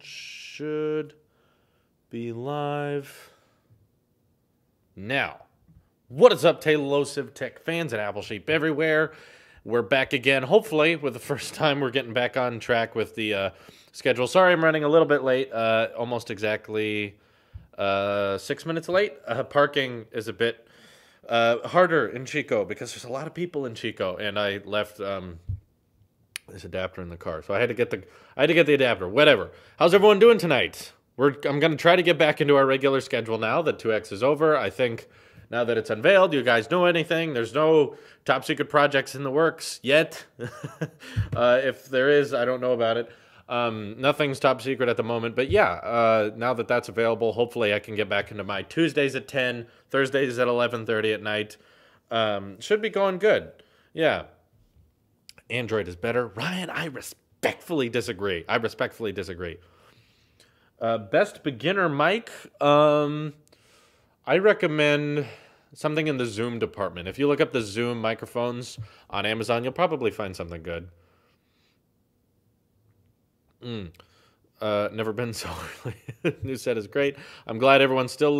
Should be live now. What is up, Taylosive Tech fans and Apple Sheep everywhere? We're back again, hopefully, with the first time we're getting back on track with the schedule. Sorry I'm running a little bit late, almost exactly 6 minutes late. Parking is a bit harder in Chico because there's a lot of people in Chico, and I left this adapter in the car, so I had to get the adapter. Whatever. How's everyone doing tonight? I'm going to try to get back into our regular schedule now that 2X is over. I think now that it's unveiled, you guys know anything? There's no top secret projects in the works yet. If there is, I don't know about it. Nothing's top secret at the moment, but yeah, now that that's available, hopefully I can get back into my Tuesdays at 10, Thursdays at 11:30 at night. Should be going good. Yeah. Android is better. Ryan, I respectfully disagree. Best beginner mic. I recommend something in the Zoom department. If you look up the Zoom microphones on Amazon, you'll probably find something good. Never been so early. New set is great. I'm glad everyone still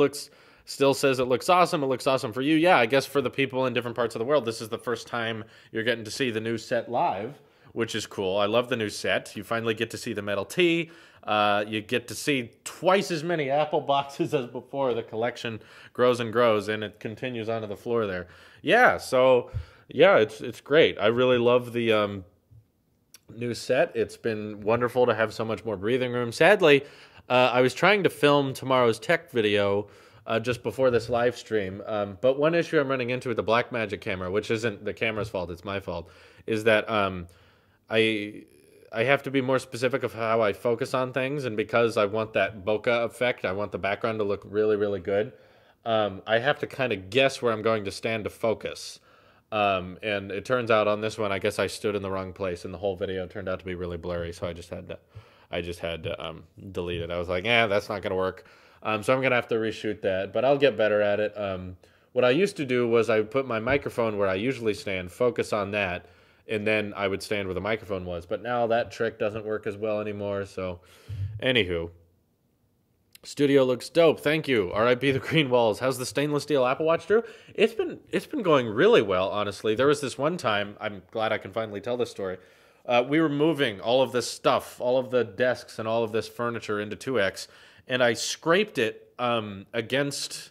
says it looks awesome. It looks awesome for you. Yeah, I guess for the people in different parts of the world, this is the first time you're getting to see the new set live, which is cool. I love the new set. You finally get to see the metal T. You get to see twice as many Apple boxes as before. The collection grows and grows, and it continues onto the floor there. Yeah, so yeah, it's great. I really love the new set. It's been wonderful to have so much more breathing room. Sadly, I was trying to film tomorrow's tech video just before this live stream, but one issue I'm running into with the Blackmagic camera, which isn't the camera's fault, it's my fault, is that I have to be more specific of how I focus on things, and because I want that bokeh effect, I want the background to look really, really good, I have to kind of guess where I'm going to stand to focus. And it turns out on this one, I guess I stood in the wrong place, and the whole video turned out to be really blurry, so I just had to delete it. I was like, that's not going to work. So I'm going to have to reshoot that, but I'll get better at it. What I used to do was I would put my microphone where I usually stand, focus on that, and then I would stand where the microphone was. But now that trick doesn't work as well anymore, so anywho. Studio looks dope. Thank you. R.I.P. the green walls. How's the stainless steel Apple Watch, Drew? It's been going really well, honestly. There was this one time, I'm glad I can finally tell this story. We were moving all of this stuff, all of the desks and all of this furniture into 2X, and I scraped it against,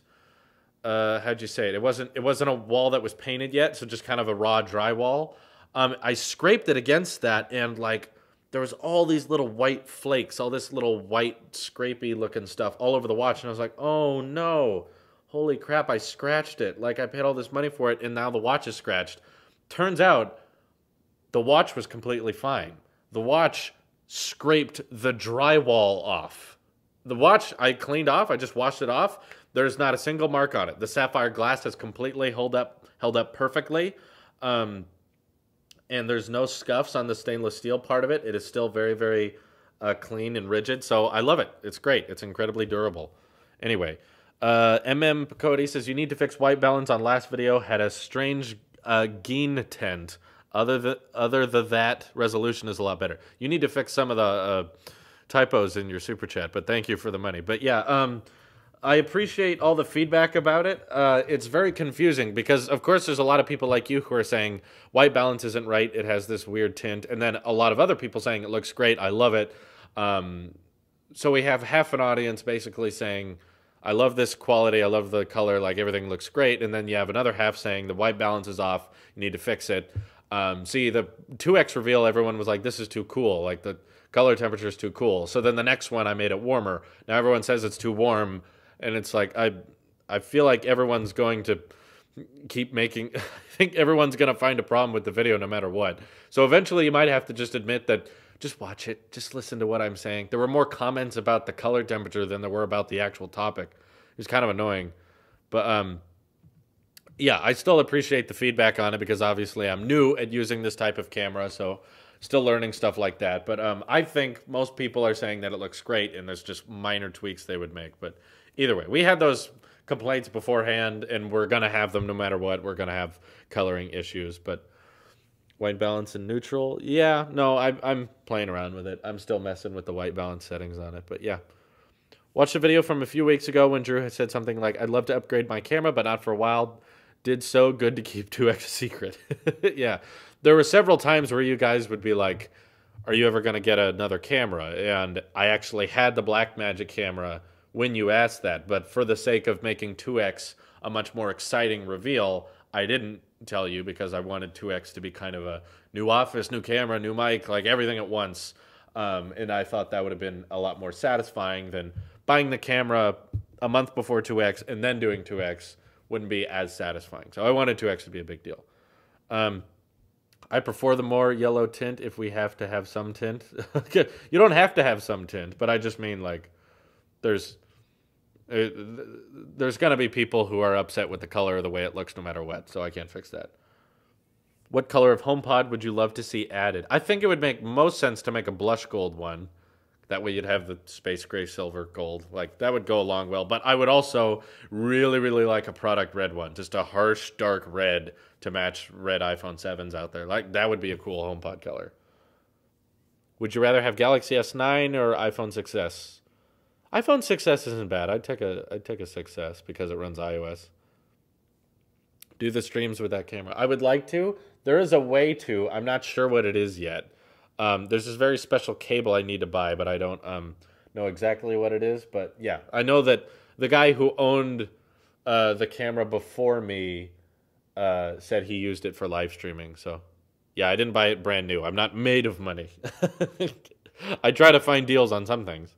how'd you say it? It wasn't a wall that was painted yet, so just kind of a raw drywall. I scraped it against that, and like, there was all these little white flakes, all this little white scrapey looking stuff all over the watch. And I was like, oh no, holy crap, I scratched it. Like, I paid all this money for it, and now the watch is scratched. Turns out the watch was completely fine. The watch scraped the drywall off. The watch I cleaned off, I just washed it off. There's not a single mark on it. The sapphire glass has completely held up perfectly. And there's no scuffs on the stainless steel part of it. It is still very, very clean and rigid. So I love it. It's great. It's incredibly durable. Anyway, Cody says, you need to fix white balance on last video. Had a strange gain tent. Other than that, resolution is a lot better. You need to fix some of the typos in your super chat, but thank you for the money. But yeah, I appreciate all the feedback about it. It's very confusing because, of course, there's a lot of people like you who are saying white balance isn't right. It has this weird tint. And then a lot of other people saying it looks great. I love it. So we have half an audience basically saying, I love this quality. I love the color. Like, everything looks great. And then you have another half saying the white balance is off. You need to fix it. See, the 2X reveal, everyone was like, this is too cool. Like, the color temperature is too cool. So then the next one, I made it warmer. Now everyone says it's too warm. And it's like, I feel like everyone's going to keep making, I think everyone's going to find a problem with the video no matter what. So eventually you might have to just admit that, just watch it, just listen to what I'm saying. There were more comments about the color temperature than there were about the actual topic. It was kind of annoying. But yeah, I still appreciate the feedback on it because obviously I'm new at using this type of camera, so still learning stuff like that. But I think most people are saying that it looks great and there's just minor tweaks they would make. But either way, we had those complaints beforehand, and we're going to have them no matter what. We're going to have coloring issues. But White balance and neutral. Yeah, no, I'm playing around with it. I'm still messing with the white balance settings on it, but yeah. Watched a video from a few weeks ago when Drew had said something like, I'd love to upgrade my camera, but not for a while. Did so good to keep 2x a secret. Yeah. There were several times where you guys would be like, are you ever going to get another camera? And I actually had the Blackmagic camera when you asked that, but for the sake of making 2x a much more exciting reveal, I didn't tell you because I wanted 2x to be kind of a new office, new camera, new mic, like everything at once. And I thought that would have been a lot more satisfying than buying the camera a month before 2x and then doing 2x wouldn't be as satisfying. So I wanted 2x to be a big deal. I prefer the more yellow tint if we have to have some tint. You don't have to have some tint, but I just mean like there's going to be people who are upset with the color or the way it looks no matter what, so I can't fix that. What color of HomePod would you love to see added? I think it would make most sense to make a blush gold one. That way you'd have the space gray, silver, gold. Like, that would go along well. But I would also really, really like a product red one. Just a harsh, dark red to match red iPhone 7s out there. Like, that would be a cool HomePod color. Would you rather have Galaxy S9 or iPhone 6s? iPhone 6s isn't bad. I'd take a 6s because it runs iOS. Do the streams with that camera. I would like to. There is a way to. I'm not sure what it is yet. There's this very special cable I need to buy, but I don't know exactly what it is. But yeah, I know that the guy who owned the camera before me said he used it for live streaming. So yeah, I didn't buy it brand new. I'm not made of money. I try to find deals on some things.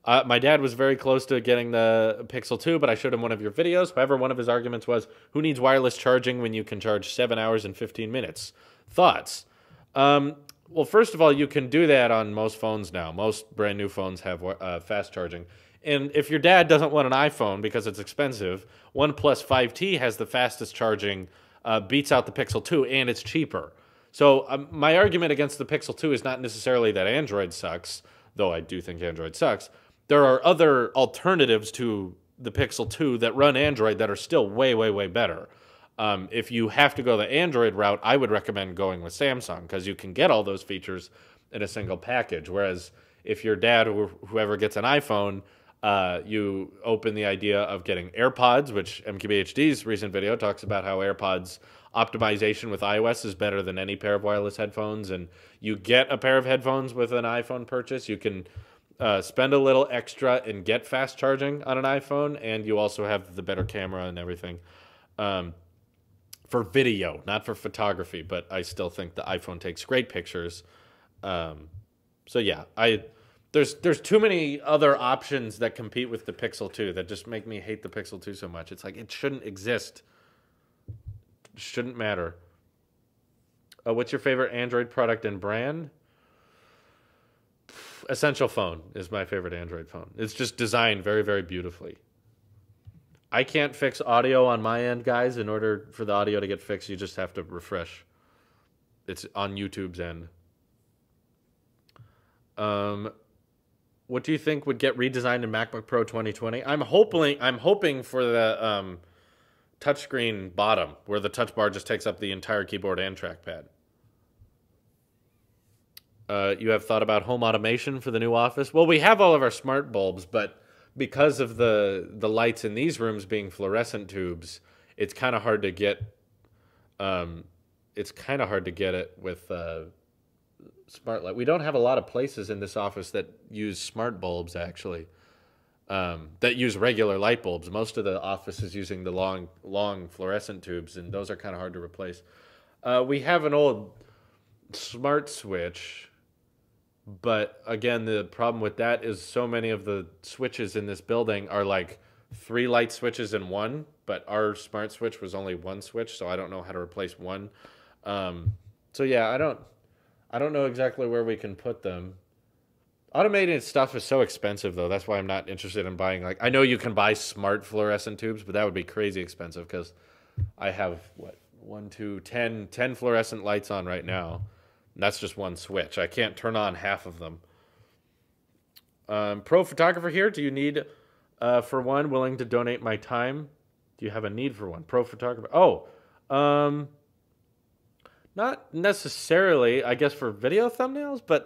My dad was very close to getting the Pixel 2, but I showed him one of your videos. However, one of his arguments was, who needs wireless charging when you can charge 7 hours and 15 minutes? Thoughts? Well, first of all, you can do that on most phones now. Most brand new phones have fast charging. And if your dad doesn't want an iPhone because it's expensive, OnePlus 5T has the fastest charging, beats out the Pixel 2, and it's cheaper. So my argument against the Pixel 2 is not necessarily that Android sucks, though I do think Android sucks. There are other alternatives to the Pixel 2 that run Android that are still way, way, way better. If you have to go the Android route, I would recommend going with Samsung because you can get all those features in a single package. Whereas if your dad or whoever gets an iPhone, you open the idea of getting AirPods, which MKBHD's recent video talks about how AirPods optimization with iOS is better than any pair of wireless headphones. And you get a pair of headphones with an iPhone purchase. You can spend a little extra and get fast charging on an iPhone, and you also have the better camera and everything. For video, not for photography, but I still think the iPhone takes great pictures. So yeah, there's too many other options that compete with the Pixel 2 that just make me hate the Pixel 2 so much. It's like it shouldn't exist. It shouldn't matter. What's your favorite Android product and brand? Essential Phone is my favorite Android phone. It's just designed very, very beautifully. I can't fix audio on my end, guys. In order for the audio to get fixed, you just have to refresh. It's on YouTube's end. What do you think would get redesigned in MacBook Pro 2020? I'm hoping for the touchscreen bottom, where the touch bar just takes up the entire keyboard and trackpad. You have thought about home automation for the new office? Well, we have all of our smart bulbs, but because of the lights in these rooms being fluorescent tubes, it's kind of hard to get. It's kind of hard to get it with smart light. We don't have a lot of places in this office that use smart bulbs actually. That use regular light bulbs. Most of the office is using the long fluorescent tubes, and those are kind of hard to replace. We have an old smart switch. But again, the problem with that is so many of the switches in this building are like 3 light switches in one, but our smart switch was only 1 switch, so I don't know how to replace one. So yeah, I don't know exactly where we can put them. Automated stuff is so expensive though. That's why I'm not interested in buying, like, I know you can buy smart fluorescent tubes, but that would be crazy expensive because I have 10 fluorescent lights on right now. And that's just 1 switch. I can't turn on half of them. Pro photographer here. Do you need for one? Willing to donate my time? Do you have a need for one? Pro photographer. Oh. Not necessarily, I guess, for video thumbnails, but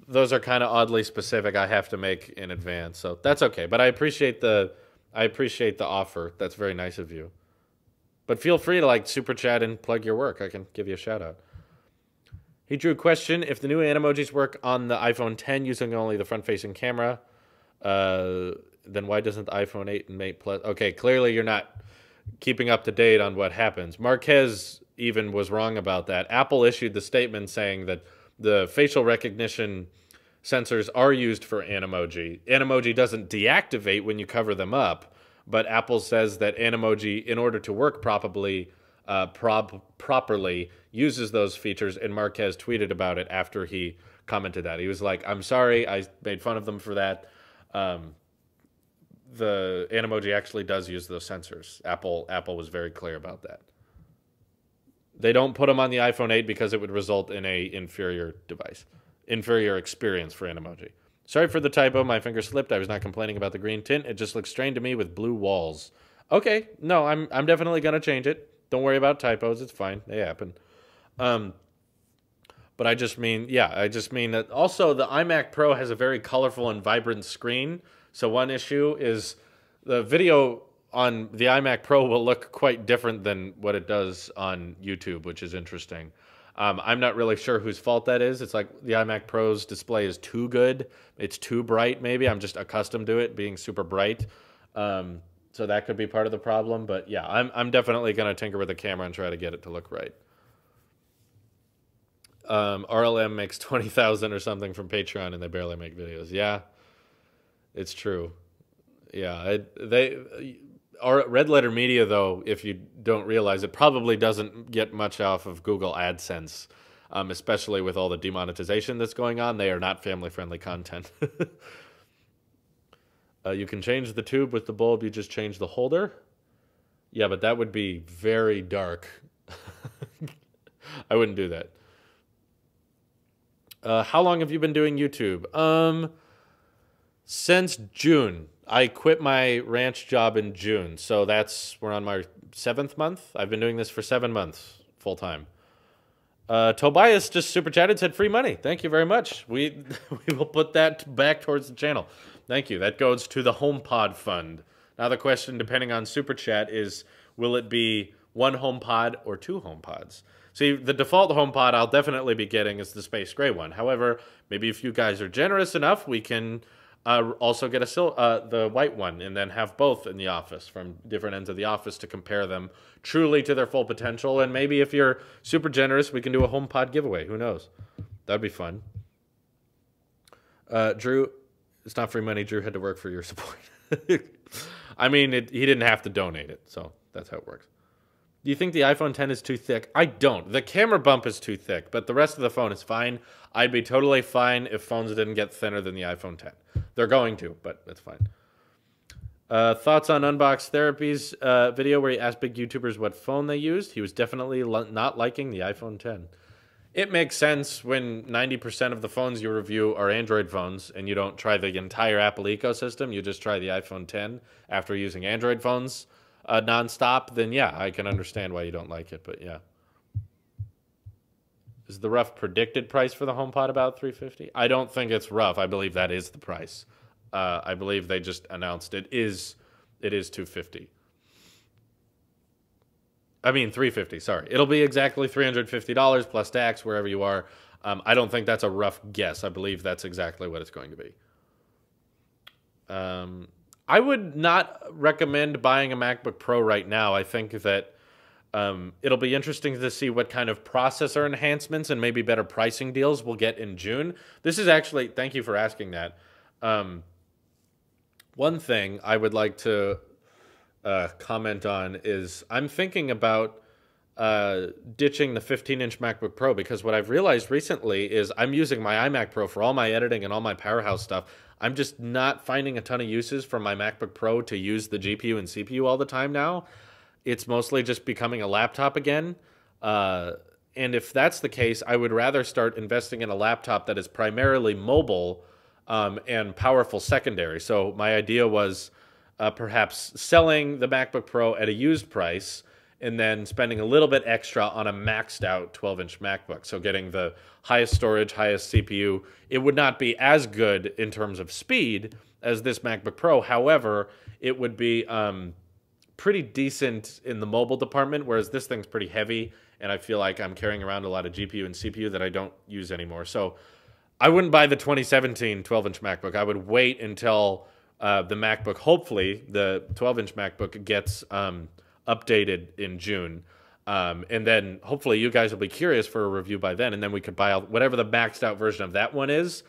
those are kind of oddly specific. I have to make in advance, so that's okay. But I appreciate the offer. That's very nice of you. But feel free to like super chat and plug your work. I can give you a shout out. He drew a question: if the new Animojis work on the iPhone 10 using only the front-facing camera, then why doesn't the iPhone 8 and 8 Plus? Okay, clearly you're not keeping up to date on what happens. Marquez even was wrong about that. Apple issued the statement saying that the facial recognition sensors are used for Animoji. Animoji doesn't deactivate when you cover them up, but Apple says that Animoji, in order to work properly, uses those features, and Marquez tweeted about it after he commented that. He was like, I'm sorry, I made fun of them for that. The Animoji actually does use those sensors. Apple was very clear about that. They don't put them on the iPhone 8 because it would result in a inferior experience for Animoji. Sorry for the typo. My finger slipped. I was not complaining about the green tint. It just looks strange to me with blue walls. Okay, no, I'm definitely gonna change it. Don't worry about typos. It's fine. They happen. But I just mean that also the iMac Pro has a very colorful and vibrant screen. So one issue is the video on the iMac Pro will look quite different than what it does on YouTube, which is interesting. I'm not really sure whose fault that is. It's like the iMac Pro's display is too good. It's too bright, maybe. I'm just accustomed to it being super bright. So that could be part of the problem. But yeah, I'm definitely going to tinker with the camera and try to get it to look right. RLM makes 20,000 or something from Patreon, and they barely make videos. Yeah, it's true. Yeah, our Red Letter Media, though, if you don't realize it, probably doesn't get much off of Google AdSense, especially with all the demonetization that's going on. They are not family-friendly content. You can change the tube with the bulb. You just change the holder. Yeah, but that would be very dark. I wouldn't do that. How long have you been doing YouTube? Since June. I quit my ranch job in June, so we're on my 7th month. I've been doing this for 7 months, full time. Tobias just super chatted, said free money. Thank you very much. We will put that back towards the channel. Thank you. That goes to the HomePod fund. Now the question, depending on super chat, is will it be 1 HomePod or 2 HomePods? See, the default HomePod I'll definitely be getting is the space gray one. However, maybe if you guys are generous enough, we can also get the white one and then have both in the office from different ends of the office to compare them truly to their full potential. And maybe if you're super generous, we can do a HomePod giveaway. Who knows? That'd be fun. Drew, it's not free money. Drew had to work for your support. I mean, he didn't have to donate it, so that's how it works. Do you think the iPhone 10 is too thick? I don't. The camera bump is too thick, but the rest of the phone is fine. I'd be totally fine if phones didn't get thinner than the iPhone 10. They're going to, but it's fine. Thoughts on Unbox Therapy's video where he asked big YouTubers what phone they used? He was definitely not liking the iPhone 10. It makes sense when 90% of the phones you review are Android phones and you don't try the entire Apple ecosystem. You just try the iPhone 10 after using Android phones nonstop, then yeah, I can understand why you don't like it, but yeah. Is the rough predicted price for the HomePod about $350? I don't think it's rough. I believe that is the price. I believe they just announced it is $250. I mean $350, sorry. It'll be exactly $350 plus tax wherever you are. I don't think that's a rough guess. I believe that's exactly what it's going to be. I would not recommend buying a MacBook Pro right now. I think that it'll be interesting to see what kind of processor enhancements and maybe better pricing deals we'll get in June. This is actually, thank you for asking that. One thing I would like to comment on is I'm thinking about ditching the 15-inch MacBook Pro because what I've realized recently is I'm using my iMac Pro for all my editing and all my powerhouse stuff. I'm just not finding a ton of uses for my MacBook Pro to use the GPU and CPU all the time now. It's mostly just becoming a laptop again. And if that's the case, I would rather start investing in a laptop that is primarily mobile and powerful secondary. So my idea was perhaps selling the MacBook Pro at a used price and then spending a little bit extra on a maxed out 12-inch MacBook. So getting the highest storage, highest CPU. It would not be as good in terms of speed as this MacBook Pro. However, it would be pretty decent in the mobile department, whereas this thing's pretty heavy, and I feel like I'm carrying around a lot of GPU and CPU that I don't use anymore. So I wouldn't buy the 2017 12-inch MacBook. I would wait until the MacBook, hopefully, the 12-inch MacBook gets updated in June. And then hopefully you guys will be curious for a review by then, and then we could buy whatever the maxed out version of that one is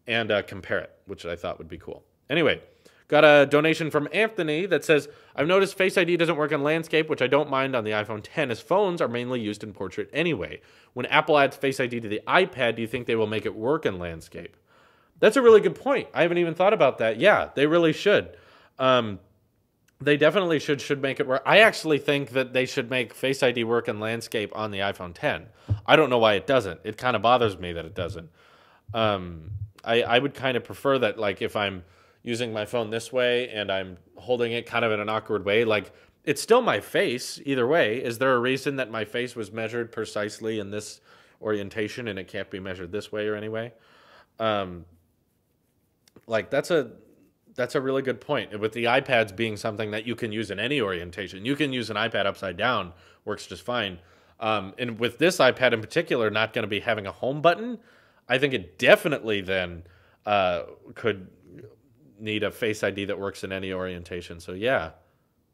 and compare it, which I thought would be cool. Anyway, got a donation from Anthony that says, I've noticed Face ID doesn't work on landscape, which I don't mind on the iPhone X, as phones are mainly used in portrait anyway. When Apple adds Face ID to the iPad, do you think they will make it work in landscape? That's a really good point. I haven't even thought about that. Yeah, they really should. They definitely should make it work. I actually think that they should make Face ID work in landscape on the iPhone X. I don't know why it doesn't. It kind of bothers me that it doesn't. I would kind of prefer that, like, if I'm using my phone this way and I'm holding it kind of in an awkward way, like, it's still my face either way. Is there a reason that my face was measured precisely in this orientation and it can't be measured this way or anyway? Like, that's a really good point. With the iPads being something that you can use in any orientation, you can use an iPad upside down, works just fine. And with this iPad in particular, not going to be having a home button, I think it definitely then could need a Face ID that works in any orientation. So yeah,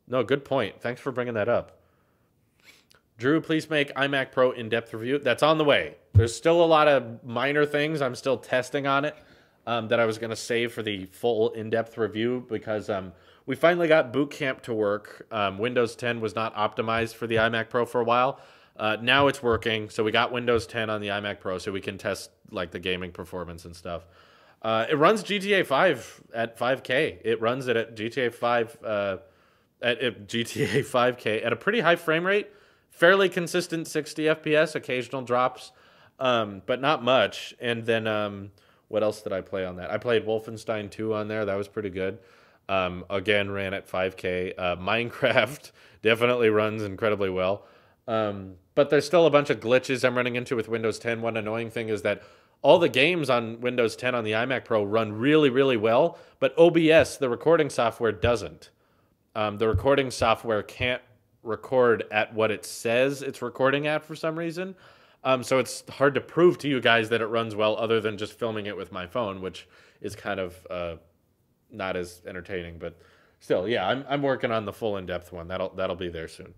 no, good point. Thanks for bringing that up. Drew, please make iMac Pro in-depth review. That's on the way. There's still a lot of minor things I'm still testing on it. That I was going to save for the full in-depth review because we finally got Boot Camp to work. Windows 10 was not optimized for the iMac Pro for a while. Now it's working, so we got Windows 10 on the iMac Pro so we can test like the gaming performance and stuff. It runs GTA 5 at 5K. It runs it at GTA 5 at GTA 5K at a pretty high frame rate, fairly consistent 60 FPS, occasional drops, but not much. And then what else did I play on that? I played Wolfenstein 2 on there. That was pretty good. Again, ran at 5K. Minecraft definitely runs incredibly well. But there's still a bunch of glitches I'm running into with Windows 10. One annoying thing is that all the games on Windows 10 on the iMac Pro run really, really well, but OBS, the recording software, doesn't. The recording software can't record at what it says it's recording at for some reason. So it's hard to prove to you guys that it runs well other than just filming it with my phone, which is kind of not as entertaining. But still, yeah, I'm working on the full in-depth one. That'll be there soon.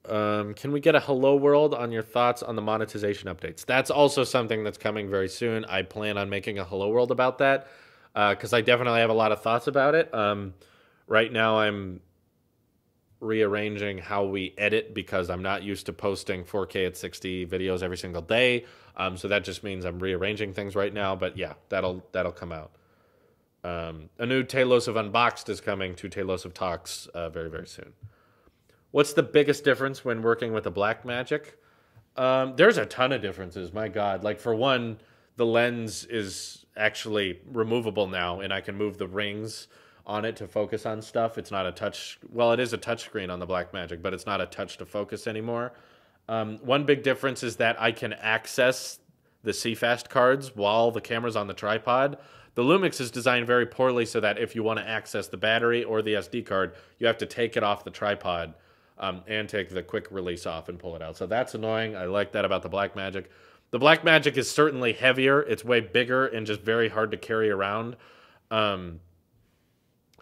Can we get a hello world on your thoughts on the monetization updates? That's also something that's coming very soon. I plan on making a hello world about that because I definitely have a lot of thoughts about it. Right now I'm rearranging how we edit because I'm not used to posting 4K at 60 videos every single day. So that just means I'm rearranging things right now. But yeah, that'll come out. A new Talos of Unboxed is coming to Talos of Talks very, very soon. What's the biggest difference when working with a Blackmagic? There's a ton of differences, my God. Like, for one, the lens is actually removable now, and I can move the rings on it to focus on stuff. It's not a touch. Well, it is a touch screen on the Blackmagic, but it's not a touch to focus anymore. One big difference is that I can access the CFast cards while the camera's on the tripod. The Lumix is designed very poorly so that if you want to access the battery or the SD card, you have to take it off the tripod and take the quick release off and pull it out. So that's annoying. I like that about the Blackmagic. The Blackmagic is certainly heavier. It's way bigger and just very hard to carry around.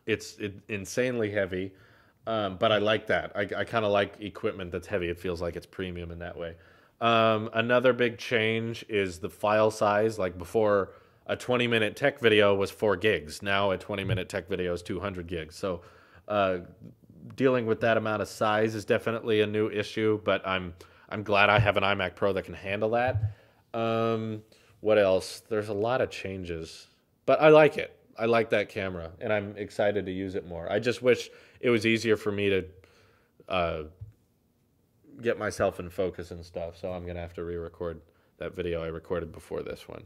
It's insanely heavy, but I like that. I kind of like equipment that's heavy. It feels like it's premium in that way. Another big change is the file size. Like, before, a 20-minute tech video was 4 gigs. Now a 20-minute tech video is 200 gigs. So dealing with that amount of size is definitely a new issue, but I'm glad I have an iMac Pro that can handle that. What else? There's a lot of changes, but I like it. I like that camera, and I'm excited to use it more. I just wish it was easier for me to get myself in focus and stuff, so I'm going to have to re-record that video I recorded before this one.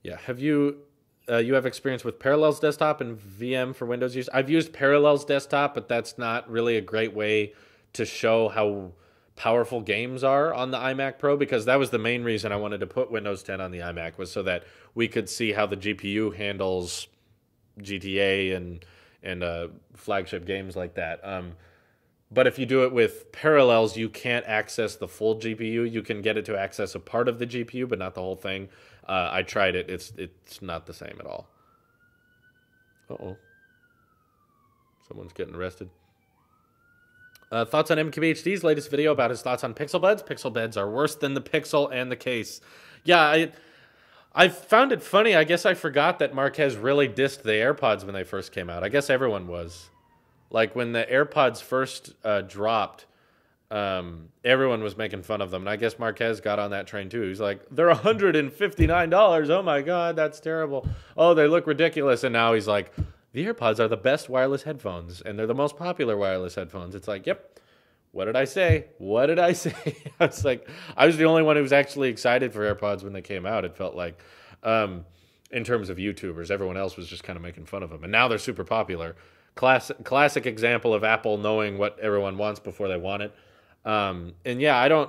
Yeah, have you You have experience with Parallels Desktop and VM for Windows use. I've used Parallels Desktop, but that's not really a great way to show how powerful games are on the iMac Pro, because that was the main reason I wanted to put Windows 10 on the iMac, was so that we could see how the GPU handles GTA and flagship games like that. But if you do it with Parallels, you can't access the full GPU. You can get it to access a part of the GPU, but not the whole thing. I tried it. It's not the same at all. Uh-oh. Someone's getting arrested. Thoughts on MKBHD's latest video about his thoughts on Pixel Buds? Pixel Buds are worse than the Pixel and the case. Yeah, I found it funny. I guess I forgot that Marquez really dissed the AirPods when they first came out. I guess everyone was. Like, when the AirPods first dropped, everyone was making fun of them. And I guess Marquez got on that train, too. He's like, they're $159. Oh, my God, that's terrible. Oh, they look ridiculous. And now he's like, the AirPods are the best wireless headphones, and they're the most popular wireless headphones. It's like, yep. What did I say? What did I say? I was like, I was the only one who was actually excited for AirPods when they came out, it felt like. In terms of YouTubers, everyone else was just kind of making fun of them. And now they're super popular. Classic example of Apple knowing what everyone wants before they want it. And yeah,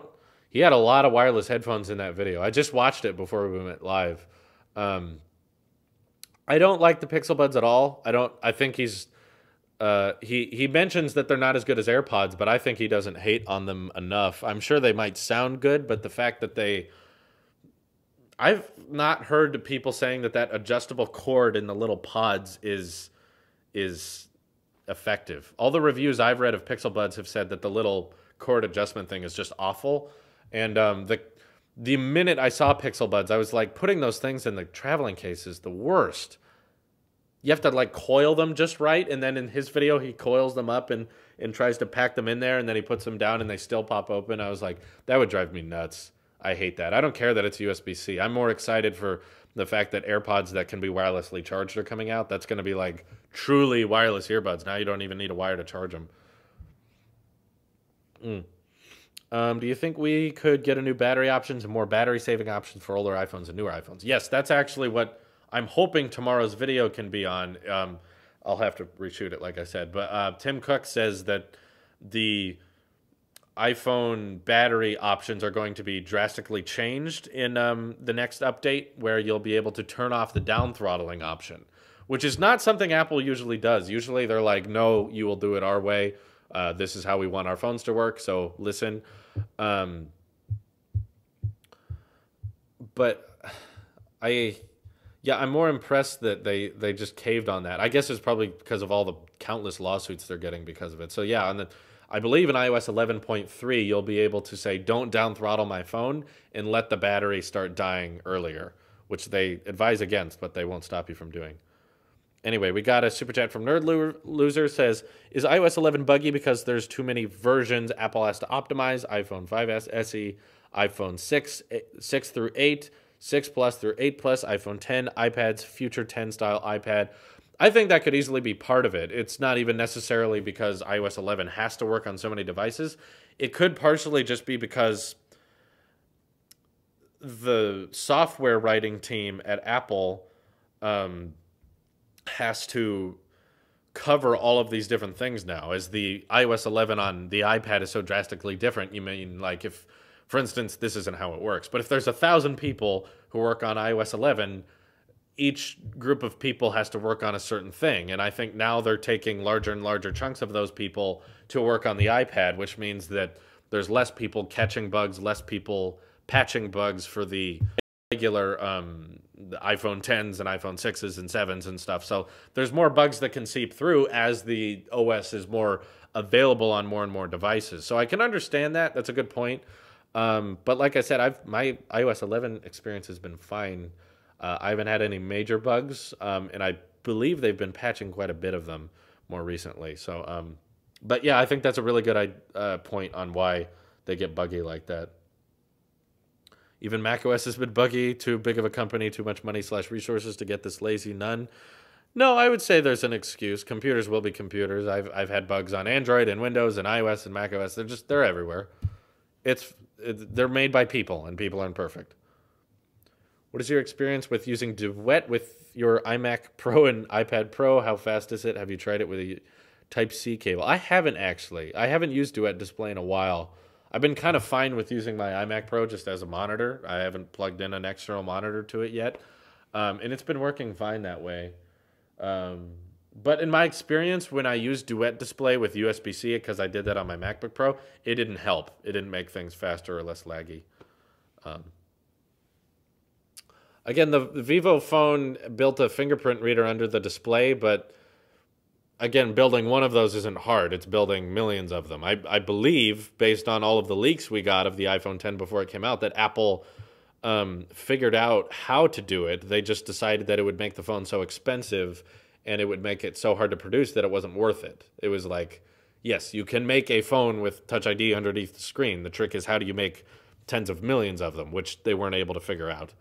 he had a lot of wireless headphones in that video. I just watched it before we went live. I don't like the Pixel Buds at all. I think he mentions that they're not as good as AirPods, but I think he doesn't hate on them enough. I'm sure they might sound good, but the fact that I've not heard people saying that adjustable cord in the little pods is effective. All the reviews I've read of Pixel Buds have said that the little cord adjustment thing is just awful. And the minute I saw Pixel Buds, I was like, putting those things in the traveling case is the worst. You have to like coil them just right, and then in his video he coils them up and tries to pack them in there, and then he puts them down and they still pop open. I was like, that would drive me nuts. I hate that. I don't care that it's USB-C. I'm more excited for the fact that AirPods that can be wirelessly charged are coming out. That's going to be like truly wireless earbuds. Now you don't even need a wire to charge them. Do you think we could get a new battery options and more battery-saving options for older iPhones and newer iPhones? Yes, that's actually what I'm hoping tomorrow's video can be on. I'll have to reshoot it, like I said. But Tim Cook says that the iPhone battery options are going to be drastically changed in the next update, where you'll be able to turn off the down throttling option, which is not something Apple usually does. Usually they're like, no, you will do it our way. This is how we want our phones to work, so listen. But I'm more impressed that they just caved on that. I guess it's probably because of all the countless lawsuits they're getting because of it. So yeah, I believe in iOS 11.3, you'll be able to say, don't down throttle my phone and let the battery start dying earlier, which they advise against, but they won't stop you from doing. Anyway, we got a super chat from Nerd Loser, says, is iOS 11 buggy because there's too many versions Apple has to optimize? iPhone 5S, SE, iPhone 6 through 8, 6 Plus through 8 Plus, iPhone 10, iPads, future 10 style iPad. I think that could easily be part of it. It's not even necessarily because iOS 11 has to work on so many devices. It could partially just be because the software writing team at Apple has to cover all of these different things now. As the iOS 11 on the iPad is so drastically different, you mean like if, for instance, this isn't how it works, but if there's 1,000 people who work on iOS 11, each group of people has to work on a certain thing. And I think now they're taking larger and larger chunks of those people to work on the iPad, which means that there's less people catching bugs, less people patching bugs for the regular the iPhone 10s and iPhone 6s and 7s and stuff. So there's more bugs that can seep through as the OS is more available on more and more devices. So I can understand that. That's a good point. But like I said, my iOS 11 experience has been fine. I haven't had any major bugs, and I believe they've been patching quite a bit of them more recently. So, but yeah, I think that's a really good point on why they get buggy like that. Even macOS has been buggy. Too big of a company, too much money / resources to get this lazy. None. No, I would say there's an excuse. Computers will be computers. I've had bugs on Android and Windows and iOS and macOS. They're everywhere. They're made by people, and people aren't perfect. What is your experience with using Duet with your iMac Pro and iPad Pro. How fast is it? Have you tried it with a Type-C cable? I haven't actually. I haven't used Duet Display in a while. I've been kind of fine with using my iMac Pro just as a monitor. I haven't plugged in an external monitor to it yet. And it's been working fine that way. But in my experience, when I used Duet Display with USB-C, because I did that on my MacBook Pro, it didn't help. It didn't make things faster or less laggy. Again, the Vivo phone built a fingerprint reader under the display, but again, building one of those isn't hard. It's building millions of them. I believe, based on all of the leaks we got of the iPhone 10 before it came out, that Apple figured out how to do it. They just decided that it would make the phone so expensive and it would make it so hard to produce that it wasn't worth it. It was like, yes, you can make a phone with Touch ID underneath the screen. The trick is, how do you make tens of millions of them, which they weren't able to figure out.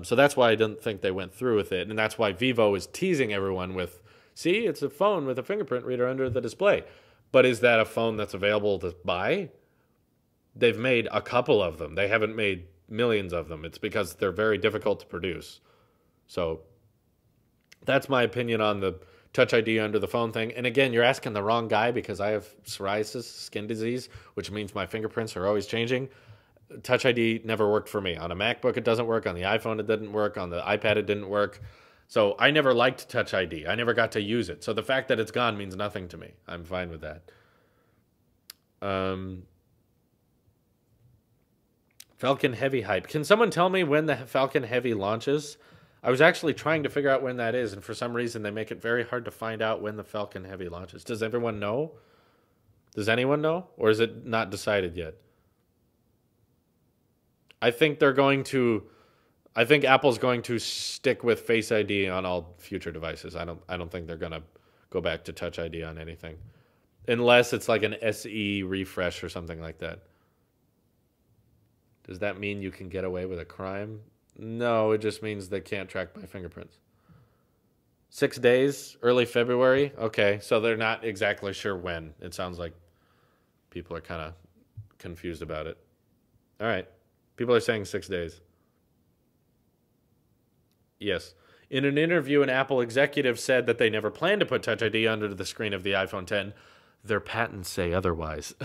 So that's why I didn't think they went through with it. And that's why Vivo is teasing everyone with, see, it's a phone with a fingerprint reader under the display. But is that a phone that's available to buy? They've made a couple of them. They haven't made millions of them. It's because they're very difficult to produce. So that's my opinion on the Touch ID under the phone thing. And again, you're asking the wrong guy, because I have psoriasis, skin disease, which means my fingerprints are always changing. Touch ID never worked for me. On a MacBook, it doesn't work. On the iPhone, it didn't work. On the iPad, it didn't work. So I never liked Touch ID. I never got to use it. So the fact that it's gone means nothing to me. I'm fine with that. Falcon Heavy hype. Can someone tell me when the Falcon Heavy launches? I was actually trying to figure out when that is, and for some reason they make it very hard to find out when the Falcon Heavy launches. Does everyone know? Does anyone know? Or is it not decided yet? I think Apple's going to stick with Face ID on all future devices. I don't think they're going to go back to Touch ID on anything, unless it's like an SE refresh or something like that. Does that mean you can get away with a crime? No, it just means they can't track my fingerprints. 6 days, early February. Okay, so they're not exactly sure when. It sounds like people are kind of confused about it. All right. People are saying 6 days. Yes. In an interview, an Apple executive said that they never planned to put Touch ID under the screen of the iPhone 10. Their patents say otherwise.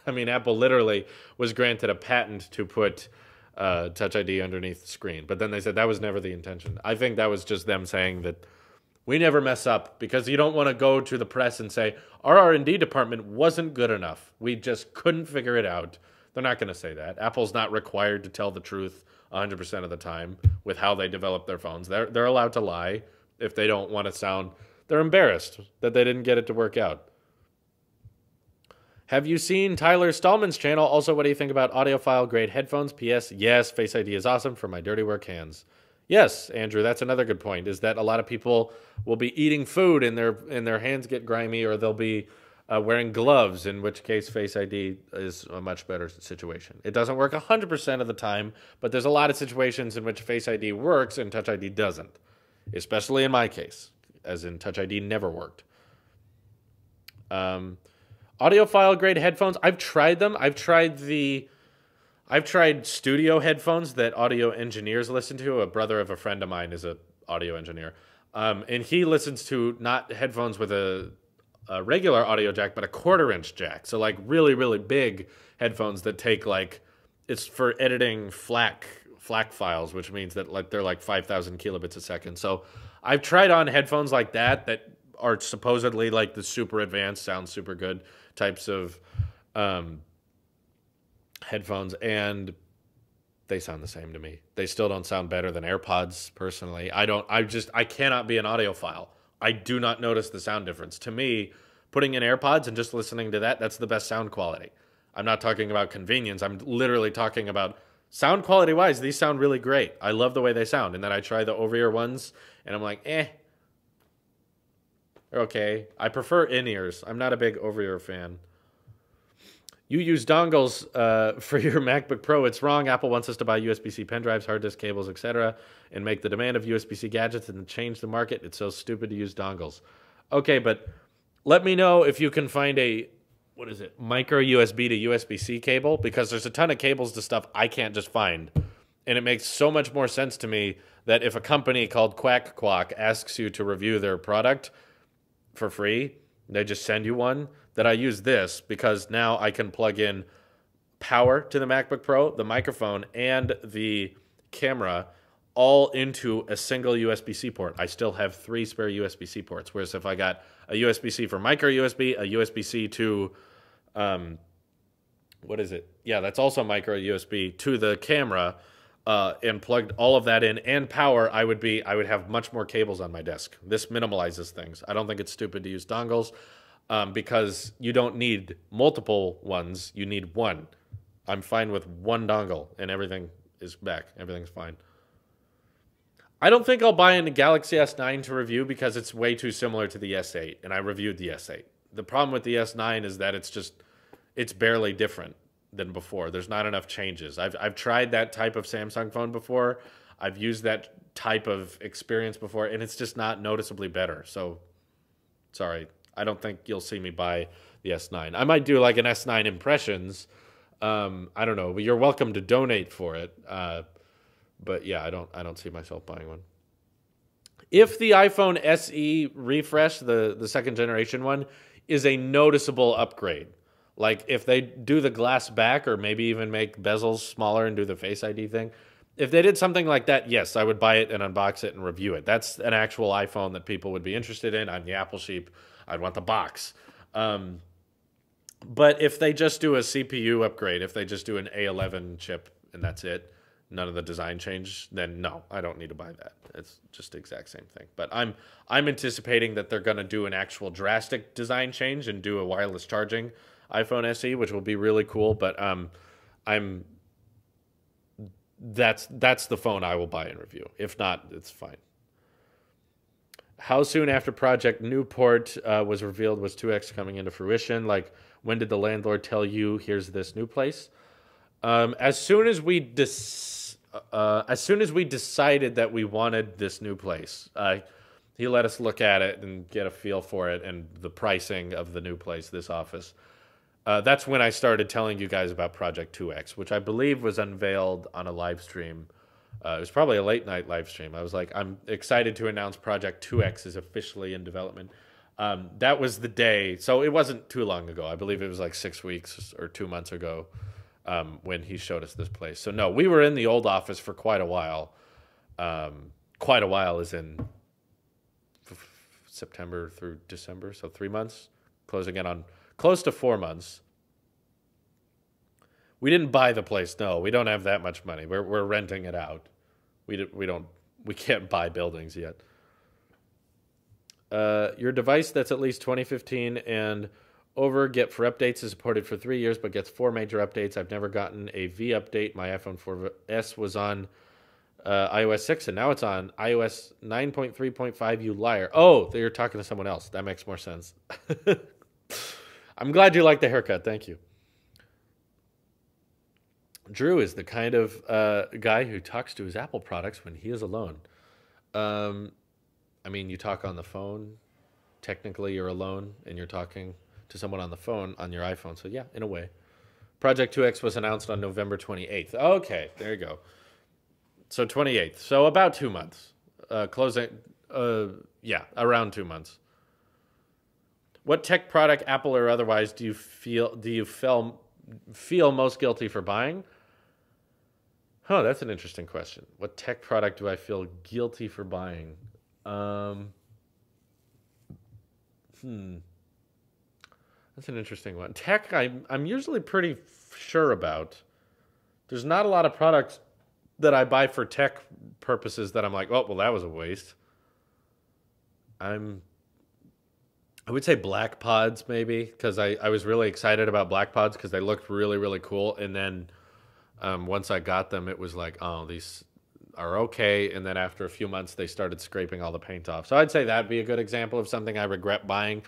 I mean, Apple literally was granted a patent to put Touch ID underneath the screen. But then they said that was never the intention. I think that was just them saying that we never mess up, because you don't want to go to the press and say, our R&D department wasn't good enough. We just couldn't figure it out. They're not going to say that. Apple's not required to tell the truth 100% of the time with how they develop their phones. They're allowed to lie if they don't want to sound... They're embarrassed that they didn't get it to work out. Have you seen Tyler Stallman's channel? Also, what do you think about audiophile-grade headphones? P.S. Yes, Face ID is awesome for my dirty work hands. Yes, Andrew, that's another good point, is that a lot of people will be eating food and their hands get grimy, or they'll be wearing gloves, in which case Face ID is a much better situation. It doesn't work 100% of the time, but there's a lot of situations in which Face ID works and Touch ID doesn't, especially in my case, as in Touch ID never worked. Audiophile grade headphones, I've tried them. I've tried studio headphones that audio engineers listen to. A brother of a friend of mine is an audio engineer. And he listens to not headphones with a regular audio jack, but a 1/4-inch jack. So like really, really big headphones that take it's for editing FLAC files, which means that they're like 5,000 kilobits a second. So I've tried on headphones like that are supposedly like the super advanced, sound super good types of headphones, and they sound the same to me. They still don't sound better than AirPods, personally. I cannot be an audiophile. I do not notice the sound difference. To me, putting in AirPods and just listening to that's the best sound quality. I'm not talking about convenience. I'm literally talking about sound quality-wise, these sound really great. I love the way they sound. And then I try the over-ear ones, and I'm like, they're okay. I prefer in-ears. I'm not a big over-ear fan. You use dongles for your MacBook Pro. It's wrong. Apple wants us to buy USB-C pen drives, hard disk cables, etc., and make the demand of USB-C gadgets and change the market. It's so stupid to use dongles. Okay, but let me know if you can find a, micro USB to USB-C cable, because there's a ton of cables to stuff I can't just find. And it makes so much more sense to me that if a company called Quack Quack asks you to review their product for free, they just send you one, that I use this because now I can plug in power to the MacBook Pro, the microphone, and the camera all into a single USB-C port. I still have 3 spare USB-C ports, whereas if I got a USB-C for micro USB, a USB-C to, what is it? Yeah, that's also micro USB to the camera, and plugged all of that in and power, I would have much more cables on my desk. This minimalizes things. I don't think it's stupid to use dongles, because you don't need multiple ones. You need one. I'm fine with one dongle and everything is back. Everything's fine. I don't think I'll buy a Galaxy S9 to review because it's way too similar to the S8, and I reviewed the S8. The problem with the S9 is that it's barely different than before. There's not enough changes. I've tried that type of Samsung phone before. I've used that type of experience before, and it's just not noticeably better. So, sorry. I don't think you'll see me buy the S9. I might do like an S9 impressions. I don't know. You're welcome to donate for it. But yeah, I don't see myself buying one. If the iPhone SE refresh, the second generation one, is a noticeable upgrade, like if they do the glass back or maybe even make bezels smaller and do the Face ID thing, if they did something like that, yes, I would buy it and unbox it and review it. That's an actual iPhone that people would be interested in. I'm the Apple sheep. I'd want the box. But if they just do a CPU upgrade, if they just do an A11 chip and that's it, none of the design change, then no, I don't need to buy that. It's just the exact same thing. But I'm anticipating that they're going to do an actual drastic design change and do a wireless charging iPhone SE, which will be really cool. But that's the phone I will buy and review. If not, it's fine. How soon after Project Newport was revealed was 2X coming into fruition? Like, when did the landlord tell you, here's this new place? As soon as we decided that we wanted this new place, he let us look at it and get a feel for it and the pricing of the new place, this office. That's when I started telling you guys about Project 2X, which I believe was unveiled on a live stream. It was probably a late night live stream. I was like, I'm excited to announce Project 2X is officially in development. That was the day. So it wasn't too long ago. I believe it was like 6 weeks or 2 months ago when he showed us this place. So no, we were in the old office for quite a while. Quite a while is in September through December. So 3 months, closing in on close to 4 months. We didn't buy the place. No, we don't have that much money. We're renting it out. We can't buy buildings yet. Your device that's at least 2015 and over get for updates is supported for 3 years, but gets 4 major updates. I've never gotten a V update. My iPhone 4S was on iOS 6, and now it's on iOS 9.3.5. You liar. Oh, you're talking to someone else. That makes more sense. I'm glad you like the haircut. Thank you. Drew is the kind of guy who talks to his Apple products when he is alone. I mean, you talk on the phone. Technically, you're alone, and you're talking to someone on the phone on your iPhone. So, yeah, in a way. Project 2X was announced on November 28th. Okay, there you go. So, 28th. So, about 2 months. Closing, around 2 months. What tech product, Apple or otherwise, do you feel most guilty for buying? Huh, that's an interesting question. What tech product do I feel guilty for buying? That's an interesting one. Tech, I'm usually pretty sure about. There's not a lot of products that I buy for tech purposes that I'm like, oh, well, that was a waste. I would say Black Pods maybe, because I was really excited about Black Pods because they looked really, really cool. And then once I got them, it was like, oh, these are okay. And then after a few months, they started scraping all the paint off. So I'd say that'd be a good example of something I regret buying.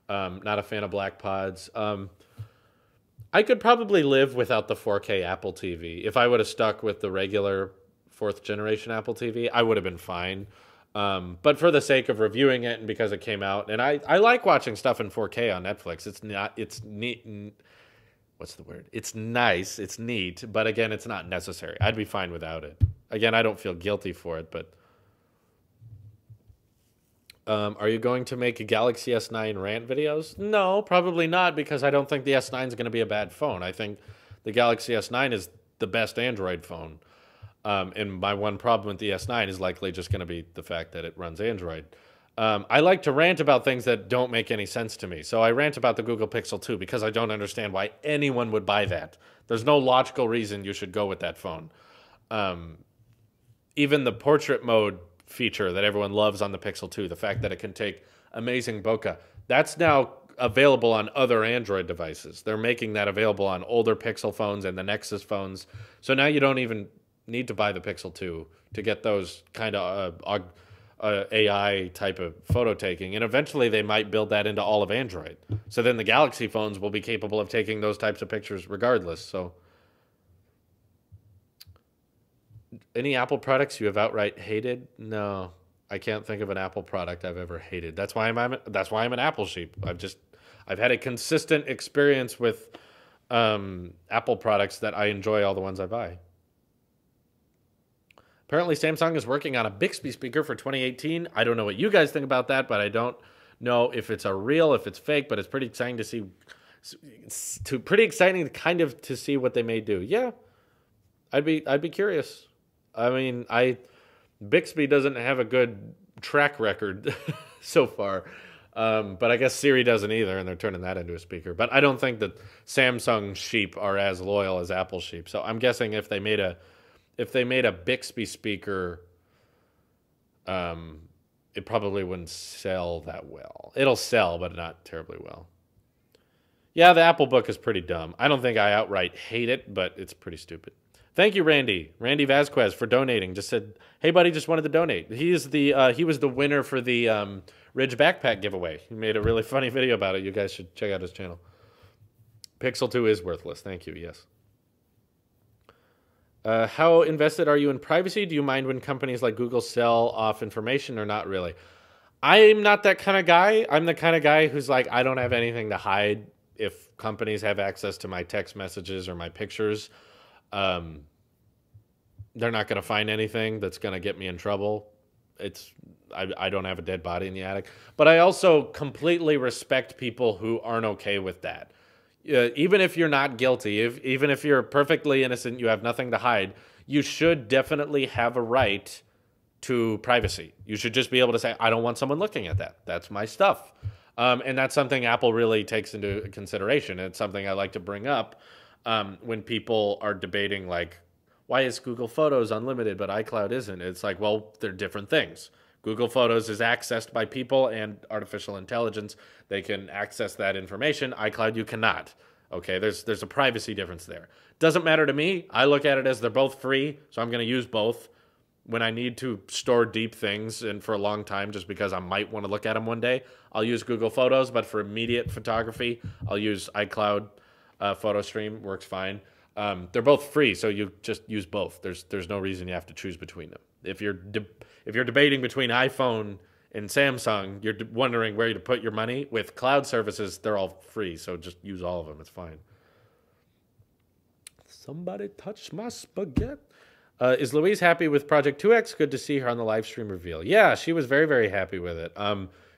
Not a fan of Black Pods. I could probably live without the 4K Apple TV. If I would have stuck with the regular 4th generation Apple TV, I would have been fine. But for the sake of reviewing it and because it came out, and I like watching stuff in 4K on Netflix. It's neat. What's the word? It's nice. It's neat. But again, it's not necessary. I'd be fine without it. Again, I don't feel guilty for it, but are you going to make a Galaxy S9 rant videos? No, probably not, because I don't think the S9 is going to be a bad phone. I think the Galaxy S9 is the best Android phone. And my one problem with the S9 is likely just going to be the fact that it runs Android. I like to rant about things that don't make any sense to me. So I rant about the Google Pixel 2 because I don't understand why anyone would buy that. There's no logical reason you should go with that phone. Even the portrait mode feature that everyone loves on the Pixel 2, the fact that it can take amazing bokeh, that's now available on other Android devices. They're making that available on older Pixel phones and the Nexus phones. So now you don't even need to buy the Pixel 2 to get those kind of AI type of photo taking. And eventually they might build that into all of Android. So then the Galaxy phones will be capable of taking those types of pictures regardless. So any Apple products you have outright hated? No, I can't think of an Apple product I've ever hated. That's why I'm an Apple sheep. I've had a consistent experience with Apple products that I enjoy all the ones I buy. Apparently, Samsung is working on a Bixby speaker for 2018. I don't know what you guys think about that, but I don't know if it's if it's fake. But it's pretty exciting to see. Pretty exciting, kind of, to see what they may do. Yeah, I'd be curious. I mean, Bixby doesn't have a good track record so far, but I guess Siri doesn't either, and they're turning that into a speaker. But I don't think that Samsung sheep are as loyal as Apple sheep. So I'm guessing if they made a Bixby speaker, it probably wouldn't sell that well. It'll sell, but not terribly well. Yeah, the Apple Book is pretty dumb. I don't think I outright hate it, but it's pretty stupid. Thank you, Randy Vasquez, for donating. Just said, hey, buddy, just wanted to donate. He was the winner for the Ridge backpack giveaway. He made a really funny video about it. You guys should check out his channel. Pixel 2 is worthless. Thank you, yes. How invested are you in privacy? Do you mind when companies like Google sell off information or not really? I'm not that kind of guy. I'm the kind of guy who's like, I don't have anything to hide if companies have access to my text messages or my pictures. They're not going to find anything that's going to get me in trouble. I don't have a dead body in the attic. But I also completely respect people who aren't okay with that. Even if you're not guilty, even if you're perfectly innocent, you have nothing to hide, you should definitely have a right to privacy. You should just be able to say, I don't want someone looking at that. That's my stuff. And that's something Apple really takes into consideration. It's something I like to bring up when people are debating, like, why is Google Photos unlimited but iCloud isn't? It's like, well, they're different things. Google Photos is accessed by people and artificial intelligence. They can access that information. iCloud, you cannot. Okay, there's a privacy difference there. Doesn't matter to me. I look at it as they're both free, so I'm going to use both when I need to store deep things and for a long time just because I might want to look at them one day. I'll use Google Photos, but for immediate photography, I'll use iCloud. Photo Stream works fine. They're both free, so you just use both. There's no reason you have to choose between them. If you're debating between iPhone and Samsung, you're wondering where to put your money. With cloud services, they're all free, so just use all of them. It's fine. Somebody touch my spaghetti. Is Louise happy with Project 2X? Good to see her on the live stream reveal. Yeah, she was very, very happy with it.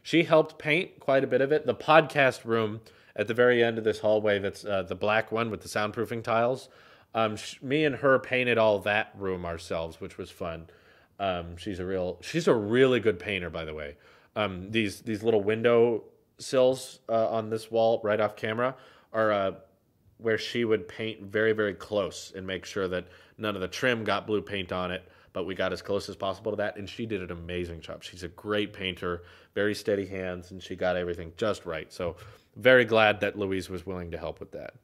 She helped paint quite a bit of it. The podcast room at the very end of this hallway, that's the black one with the soundproofing tiles. Me and her painted all that room ourselves, which was fun. She's a really good painter, by the way. These little window sills on this wall right off camera are where she would paint very, very close and make sure that none of the trim got blue paint on it, but we got as close as possible to that, and she did an amazing job. She's a great painter, very steady hands, and she got everything just right. So very glad that Louise was willing to help with that.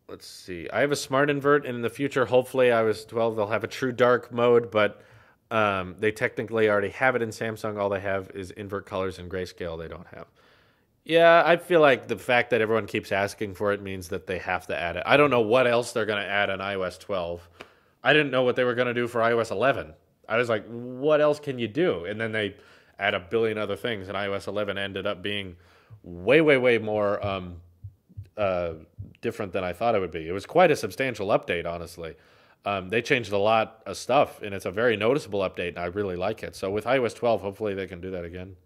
Let's see. I have a smart invert, and in the future, hopefully, iOS 12, they'll have a true dark mode, but they technically already have it in Samsung. All they have is invert colors and grayscale they don't have. Yeah, I feel like the fact that everyone keeps asking for it means that they have to add it. I don't know what else they're going to add on iOS 12. I didn't know what they were going to do for iOS 11. I was like, what else can you do? And then they add a billion other things, and iOS 11 ended up being way, way, way more different than I thought it would be. It was quite a substantial update, honestly. They changed a lot of stuff, and it's a very noticeable update, and I really like it. So with iOS 12, hopefully they can do that again.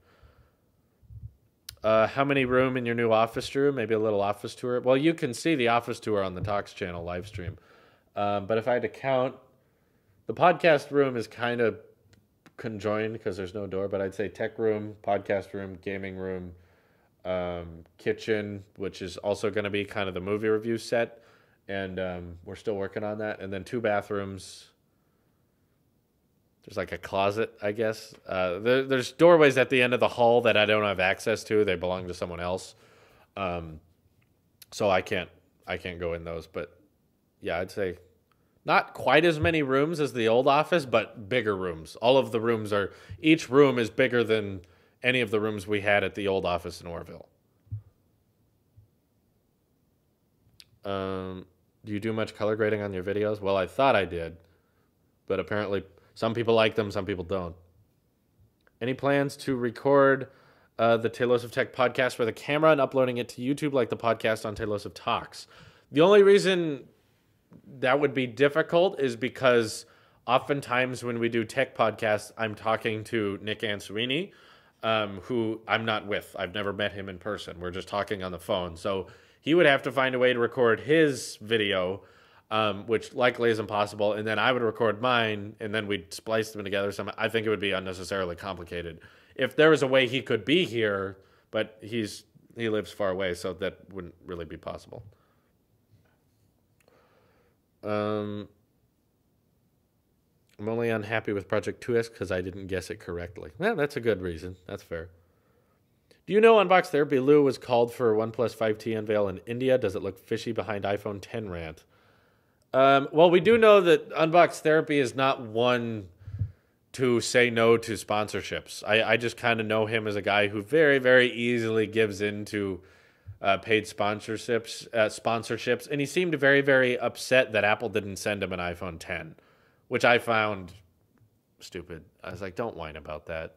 How many room in your new office room? Maybe a little office tour. Well, you can see the office tour on the Talks channel live stream. But if I had to count, the podcast room is kind of conjoined because there's no door, but I'd say tech room, podcast room, gaming room, kitchen, which is also going to be kind of the movie review set, and we're still working on that, and then 2 bathrooms. There's like a closet, I guess. There's doorways at the end of the hall that I don't have access to. They belong to someone else, so I can't go in those. But yeah, I'd say not quite as many rooms as the old office, but bigger rooms. All of the rooms each room is bigger than any of the rooms we had at the old office in Orville. Do you do much color grading on your videos? Well, I thought I did, but apparently some people like them, some people don't. Any plans to record the Talos of Tech podcast with a camera and uploading it to YouTube like the podcast on Talos of Talks? The only reason that would be difficult is because oftentimes when we do tech podcasts, I'm talking to Nick Ansuini, who I'm not with. I've never met him in person. We're just talking on the phone. So he would have to find a way to record his video, which likely is impossible, and then I would record mine, and then we'd splice them together. I think it would be unnecessarily complicated. If there was a way he could be here, but he lives far away, so that wouldn't really be possible. I'm only unhappy with Project 2X because I didn't guess it correctly. Well, that's a good reason. That's fair. Do you know Unbox Therapy Lou was called for OnePlus 5T unveil in India? Does it look fishy behind iPhone 10 rant? Well, we do know that Unbox Therapy is not one to say no to sponsorships. I just kind of know him as a guy who very, very easily gives into paid sponsorships, and he seemed very, very upset that Apple didn't send him an iPhone 10, which I found stupid. I was like, don't whine about that.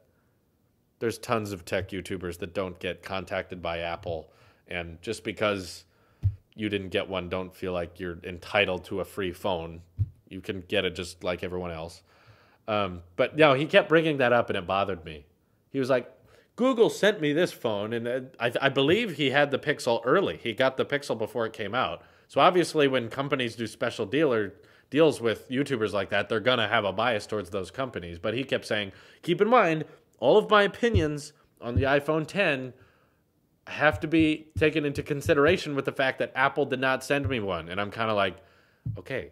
There's tons of tech YouTubers that don't get contacted by Apple, and just because you didn't get one, don't feel like you're entitled to a free phone. You can get it just like everyone else. But no, he kept bringing that up, and it bothered me. He was like, Google sent me this phone, and I believe he had the Pixel early. He got the Pixel before it came out. So obviously when companies do special deals with YouTubers like that, they're going to have a bias towards those companies. But he kept saying, keep in mind, all of my opinions on the iPhone 10 have to be taken into consideration with the fact that Apple did not send me one. And I'm kind of like, okay,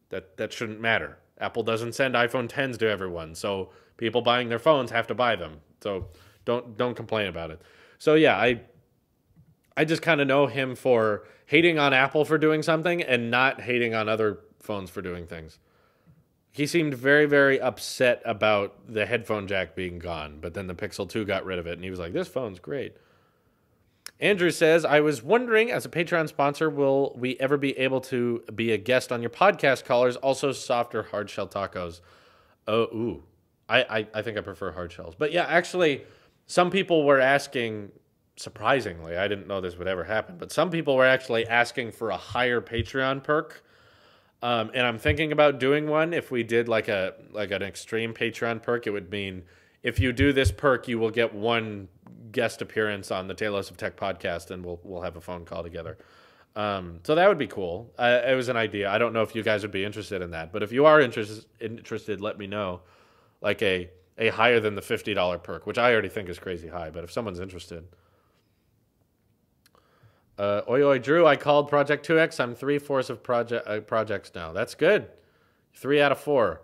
that shouldn't matter. Apple doesn't send iPhone 10s to everyone. So people buying their phones have to buy them. So don't complain about it. So yeah, I just kind of know him for hating on Apple for doing something and not hating on other phones for doing things. He seemed very, very upset about the headphone jack being gone, but then the Pixel 2 got rid of it, and he was like, this phone's great. Andrew says, I was wondering, as a Patreon sponsor, will we ever be able to be a guest on your podcast callers? Also, soft or hard shell tacos. I think I prefer hard shells. But yeah, actually, some people were asking, surprisingly, I didn't know this would ever happen, but some people were actually asking for a higher Patreon perk. And I'm thinking about doing one. If we did like an extreme Patreon perk, it would mean if you do this perk, you will get one guest appearance on the Talos of Tech podcast, and we'll have a phone call together. So that would be cool. It was an idea. I don't know if you guys would be interested in that, but if you are interested, let me know. Like a higher than the $50 perk, which I already think is crazy high, but if someone's interested. Oi, Drew, I called Project 2X. I'm 3/4 of projects now. That's good. 3 out of 4.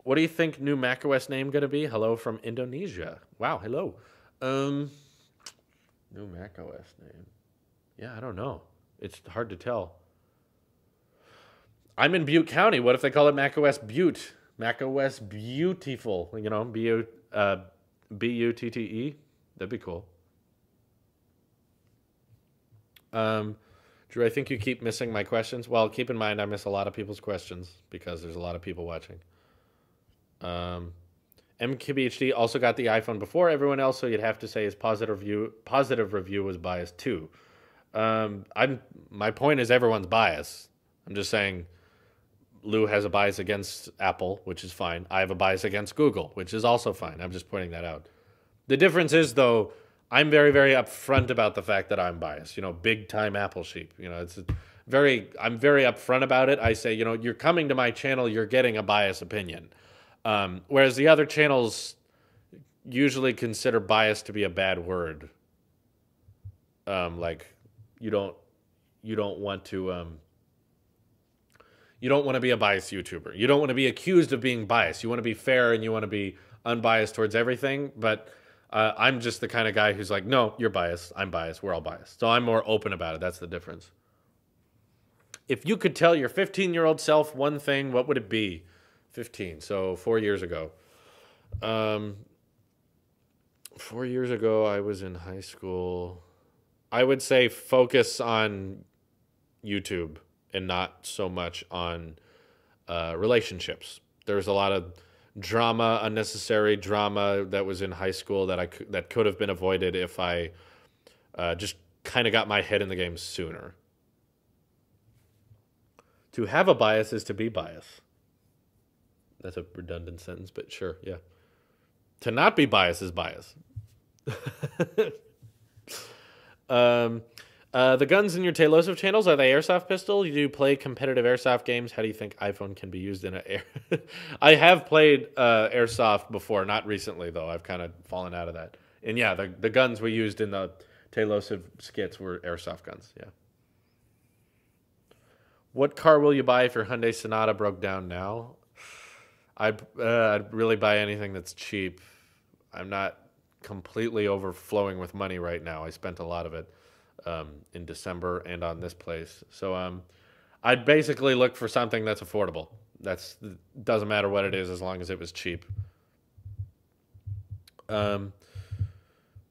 What do you think new macOS name going to be? Hello from Indonesia. Wow, hello. New macOS name. Yeah, I don't know. It's hard to tell. I'm in Butte County. What if they call it macOS Butte? macOS Beautiful. You know, B-U-T-T-E. That'd be cool. Drew, I think you keep missing my questions. Well, keep in mind I miss a lot of people's questions because there's a lot of people watching. MKBHD also got the iPhone before everyone else, so you'd have to say his positive review was biased too. My point is everyone's biased. I'm just saying Lou has a bias against Apple, which is fine. I have a bias against Google, which is also fine. I'm just pointing that out. The difference is, though, I'm very, very upfront about the fact that I'm biased. Big time Apple sheep. I'm very upfront about it. I say, you're coming to my channel, you're getting a biased opinion. Whereas the other channels usually consider bias to be a bad word. Like you don't want to be a biased YouTuber. You don't want to be accused of being biased. You want to be fair and you want to be unbiased towards everything. But I'm just the kind of guy who's like, no, you're biased. I'm biased. We're all biased. So I'm more open about it. That's the difference. If you could tell your 15-year-old self one thing, what would it be? 15, so 4 years ago. 4 years ago, I was in high school. I would say focus on YouTube and not so much on relationships. There's a lot of unnecessary drama that was in high school that could have been avoided if I just kind of got my head in the game sooner. To have a bias is to be biased. That's a redundant sentence, but sure, yeah. To not be biased is bias. The guns in your Tailosive channels, are they airsoft pistol? You do play competitive airsoft games. How do you think iPhone can be used in an air? I have played airsoft before, not recently, though. I've kind of fallen out of that. And yeah, the guns we used in the Tailosive skits were airsoft guns, yeah. What car will you buy if your Hyundai Sonata broke down now? I'd really buy anything that's cheap. I'm not completely overflowing with money right now. I spent a lot of it in December and on this place. So I'd basically look for something that's affordable. Doesn't matter what it is as long as it was cheap.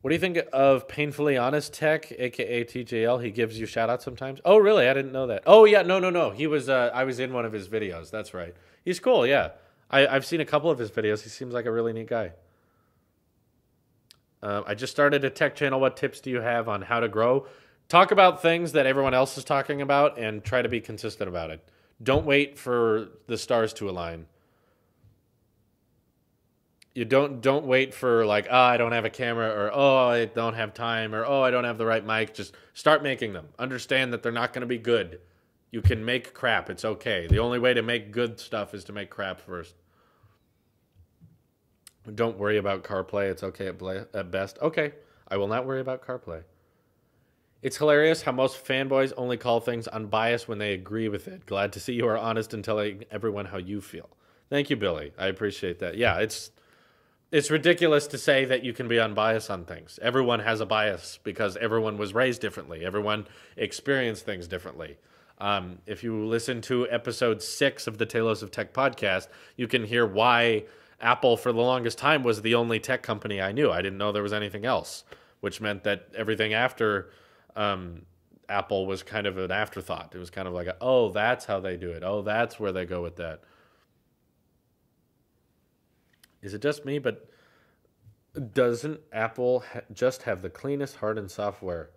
What do you think of Painfully Honest Tech, aka TJL? He gives you shout outs sometimes. Oh, really? I didn't know that. Oh, yeah. No. He was. I was in one of his videos. That's right. He's cool. Yeah, I've seen a couple of his videos. He seems like a really neat guy. I just started a tech channel. What tips do you have on how to grow? Talk about things that everyone else is talking about and try to be consistent about it. Don't wait for the stars to align. You don't wait for like, oh, I don't have a camera, or oh, I don't have time, or oh, I don't have the right mic. Just start making them. Understand that they're not going to be good. You can make crap. It's okay. The only way to make good stuff is to make crap first. Don't worry about CarPlay. It's okay at best. Okay, I will not worry about CarPlay. It's hilarious how most fanboys only call things unbiased when they agree with it. Glad to see you are honest and telling everyone how you feel. Thank you, Billy. I appreciate that. Yeah, it's ridiculous to say that you can be unbiased on things. Everyone has a bias because everyone was raised differently. Everyone experienced things differently. If you listen to episode 6 of the Talos of Tech podcast, you can hear why Apple, for the longest time, was the only tech company I knew. I didn't know there was anything else, which meant that everything after Apple was kind of an afterthought. It was kind of like, oh, that's how they do it. Oh, that's where they go with that. Is it just me, but doesn't Apple just have the cleanest hardened software?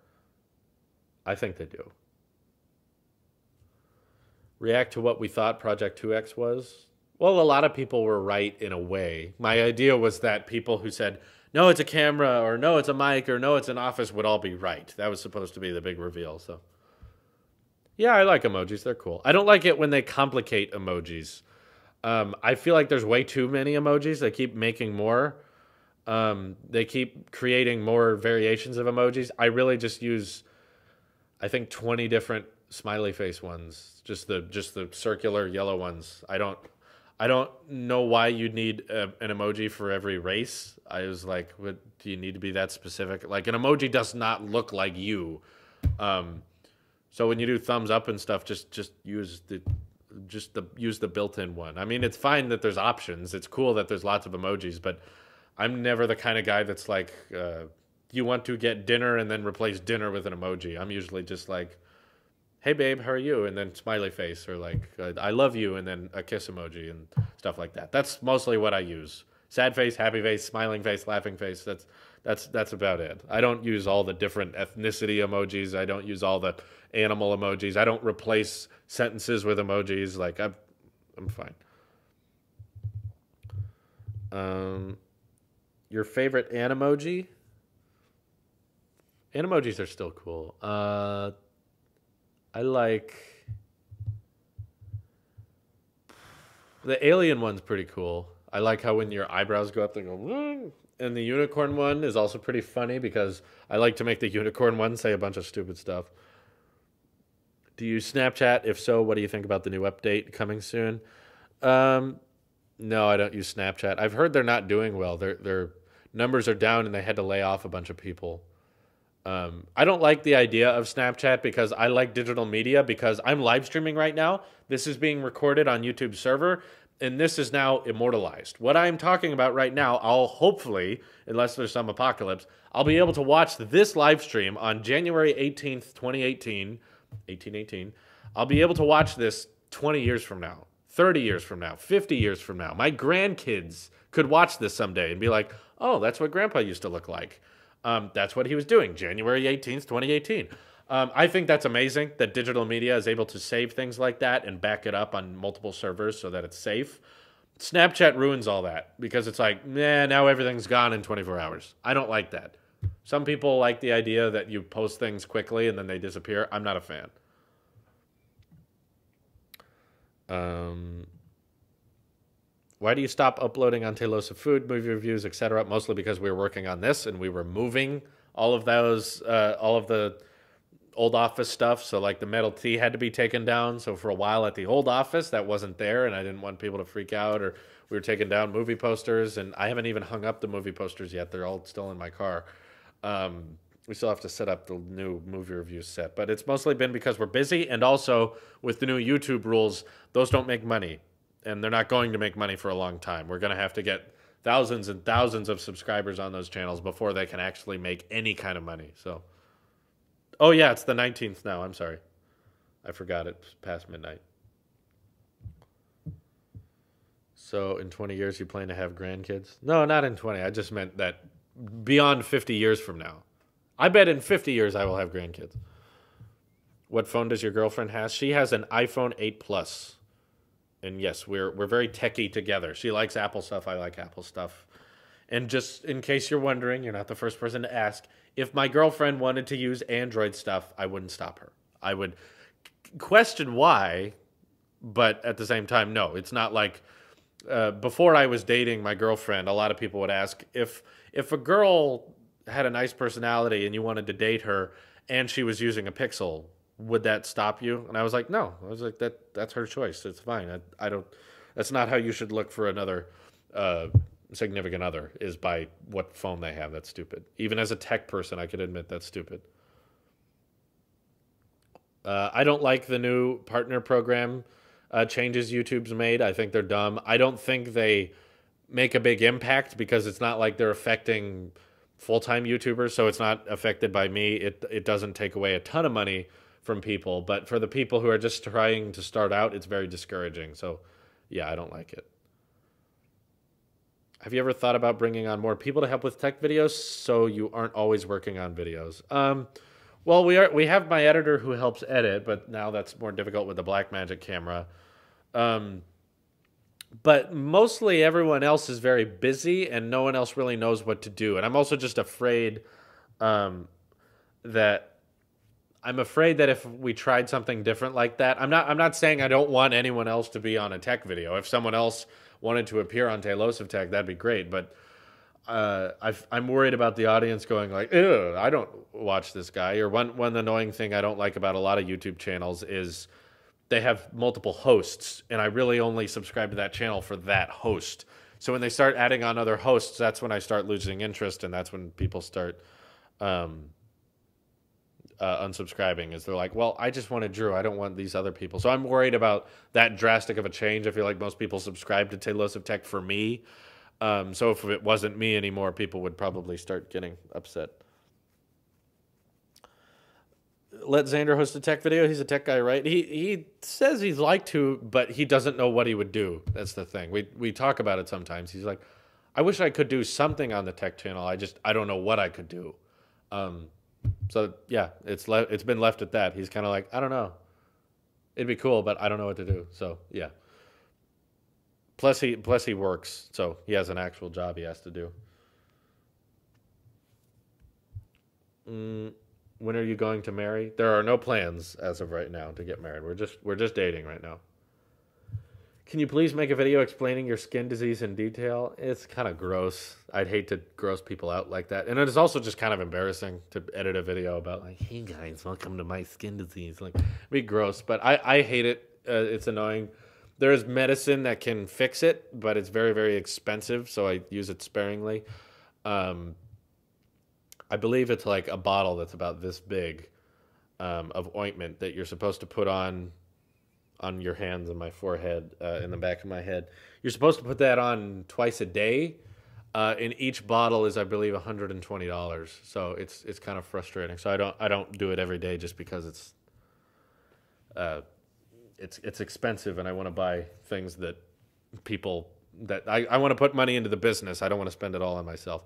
I think they do. React to what we thought Project 2X was? Well, a lot of people were right in a way. My idea was that people who said, no, it's a camera, or no, it's a mic, or no, it's an office would all be right. That was supposed to be the big reveal. So, yeah, I like emojis. They're cool. I don't like it when they complicate emojis. I feel like there's way too many emojis. They keep making more. They keep creating more variations of emojis. I really just use, I think, 20 different smiley face ones. Just the circular yellow ones. I don't know why you need an emoji for every race. I was like, what, do you need to be that specific? Like, an emoji does not look like you. So when you do thumbs up and stuff, just use the built-in one. I mean, it's fine that there's options. It's cool that there's lots of emojis, but I'm never the kind of guy that's like, you want to get dinner and then replace dinner with an emoji. I'm usually just like, hey babe, how are you? And then smiley face, or like, I love you, and then a kiss emoji and stuff like that. That's mostly what I use. Sad face, happy face, smiling face, laughing face. That's about it. I don't use all the different ethnicity emojis. I don't use all the animal emojis. I don't replace sentences with emojis. Like I'm fine. Your favorite Animoji? Animojis are still cool. I like the alien one's pretty cool. I like how when your eyebrows go up, they go. "Woo." And the unicorn one is also pretty funny because I like to make the unicorn one say a bunch of stupid stuff. Do you Snapchat? If so, what do you think about the new update coming soon? No, I don't use Snapchat. I've heard they're not doing well. Their numbers are down and they had to lay off a bunch of people. I don't like the idea of Snapchat because I like digital media because I'm live streaming right now. This is being recorded on YouTube's server, and this is now immortalized. What I'm talking about right now, I'll hopefully, unless there's some apocalypse, I'll be able to watch this live stream on January 18th, 2018, 1818. I'll be able to watch this 20 years from now, 30 years from now, 50 years from now. My grandkids could watch this someday and be like, oh, that's what Grandpa used to look like. That's what he was doing, January 18th, 2018. I think that's amazing that digital media is able to save things like that and back it up on multiple servers so that it's safe. Snapchat ruins all that because it's like, now everything's gone in 24 hours. I don't like that. Some people like the idea that you post things quickly and then they disappear. I'm not a fan. Why do you stop uploading on Telosa Food, movie reviews, etc.? Mostly because we were working on this and we were moving all of those, all of the old office stuff. So like the metal T had to be taken down. So for a while at the old office, that wasn't there, and I didn't want people to freak out. Or we were taking down movie posters, and I haven't even hung up the movie posters yet. They're all still in my car. We still have to set up the new movie review set, but it's mostly been because we're busy, and also with the new YouTube rules, those don't make money. And they're not going to make money for a long time. We're going to have to get thousands and thousands of subscribers on those channels before they can actually make any kind of money. So, oh yeah, it's the 19th now. I'm sorry. I forgot it's past midnight. So in 20 years, you plan to have grandkids? No, not in 20. I just meant that beyond 50 years from now. I bet in 50 years I will have grandkids. What phone does your girlfriend have? She has an iPhone 8 Plus. And yes, we're very techie together. She likes Apple stuff. I like Apple stuff. And just in case you're wondering, you're not the first person to ask, if my girlfriend wanted to use Android stuff, I wouldn't stop her. I would question why, but at the same time, no. It's not like before I was dating my girlfriend, a lot of people would ask, if a girl had a nice personality and you wanted to date her and she was using a Pixel, would that stop you? And I was like, no. I was like, that's her choice. It's fine. I don't. That's not how you should look for another significant other, is by what phone they have. That's stupid. Even as a tech person, I could admit that's stupid. I don't like the new partner program changes YouTube's made. I think they're dumb. I don't think they make a big impact because it's not like they're affecting full-time YouTubers, so it's not affected by me. It doesn't take away a ton of money from people, but for the people who are just trying to start out, it's very discouraging. So yeah, I don't like it. Have you ever thought about bringing on more people to help with tech videos so you aren't always working on videos? Well, we have my editor who helps edit, but now that's more difficult with the Blackmagic camera. But mostly everyone else is very busy and no one else really knows what to do. And I'm also just afraid that if we tried something different like that, I'm not saying I don't want anyone else to be on a tech video. If someone else wanted to appear on Talos of Tech, that'd be great. But I'm worried about the audience going like, ew, I don't watch this guy. Or one annoying thing I don't like about a lot of YouTube channels is they have multiple hosts, and I really only subscribe to that channel for that host. So when they start adding on other hosts, that's when I start losing interest, and that's when people start unsubscribing, is they're like, well, I just wanted Drew. I don't want these other people. So I'm worried about that drastic of a change. I feel like most people subscribe to Talos of Tech for me. So if it wasn't me anymore, people would probably start getting upset. Let Xander host a tech video. He's a tech guy, right? He says he'd like to, but he doesn't know what he would do. That's the thing. We talk about it sometimes. He's like, I wish I could do something on the tech channel. I don't know what I could do. Um, so yeah, it's been left at that. He's kind of like, I don't know. It'd be cool, but I don't know what to do. So yeah. Plus he works, so he has an actual job he has to do. When are you going to marry? There are no plans as of right now to get married. We're just dating right now. Can you please make a video explaining your skin disease in detail? It's kind of gross. I'd hate to gross people out like that. And it is also just kind of embarrassing to edit a video about like, hey guys, welcome to my skin disease. Like, it'd be gross, but I hate it. It's annoying. There is medicine that can fix it, but it's very, very expensive, so I use it sparingly. I believe it's like a bottle that's about this big of ointment that you're supposed to put on your hands and my forehead, in the back of my head. You're supposed to put that on twice a day, and each bottle is, I believe, $120. So it's kind of frustrating. So I don't do it every day just because it's expensive, and I want to buy things that I want to put money into the business. I don't want to spend it all on myself.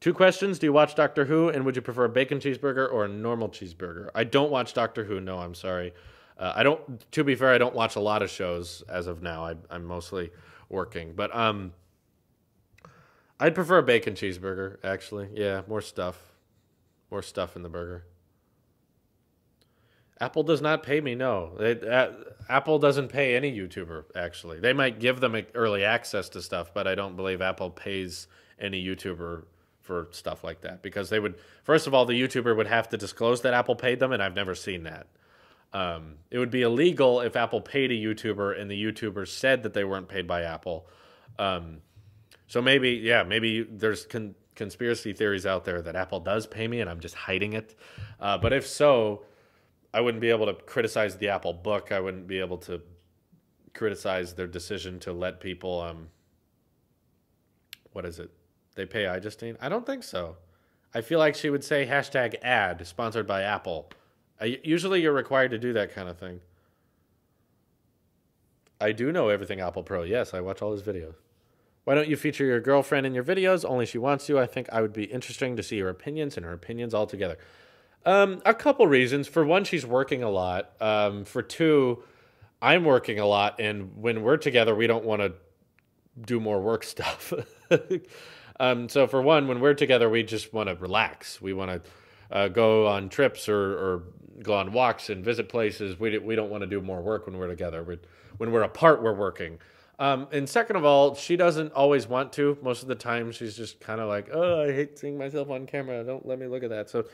2 questions. Do you watch Doctor Who, and would you prefer a bacon cheeseburger or a normal cheeseburger? I don't watch Doctor Who. No, I'm sorry. To be fair, I don't watch a lot of shows as of now. I'm mostly working, but I'd prefer a bacon cheeseburger, actually. Yeah, more stuff in the burger. Apple does not pay me, no. Apple doesn't pay any YouTuber, actually. They might give them early access to stuff, but I don't believe Apple pays any YouTuber for stuff like that, because first of all, the YouTuber would have to disclose that Apple paid them, and I've never seen that. It would be illegal if Apple paid a YouTuber and the YouTuber said that they weren't paid by Apple. So maybe there's conspiracy theories out there that Apple does pay me and I'm just hiding it. But if so, I wouldn't be able to criticize the Apple book. I wouldn't be able to criticize their decision to let people, what is it? They pay iJustine? I don't think so. I feel like she would say #ad sponsored by Apple. Usually you're required to do that kind of thing. I do know everything Apple Pro. Yes, I watch all his videos. Why don't you feature your girlfriend in your videos? Only she wants to. I think I would be interesting to see her opinions and her opinions all together. A couple reasons. For one, she's working a lot. For two, I'm working a lot, and when we're together, we don't want to do more work stuff. So for one, when we're together, we just want to relax. We want to go on trips or go on walks and visit places. We don't want to do more work when we're together. When we're apart, we're working. And second of all, she doesn't always want to. Most of the time, she's just kind of like, oh, I hate seeing myself on camera. Don't let me look at that. So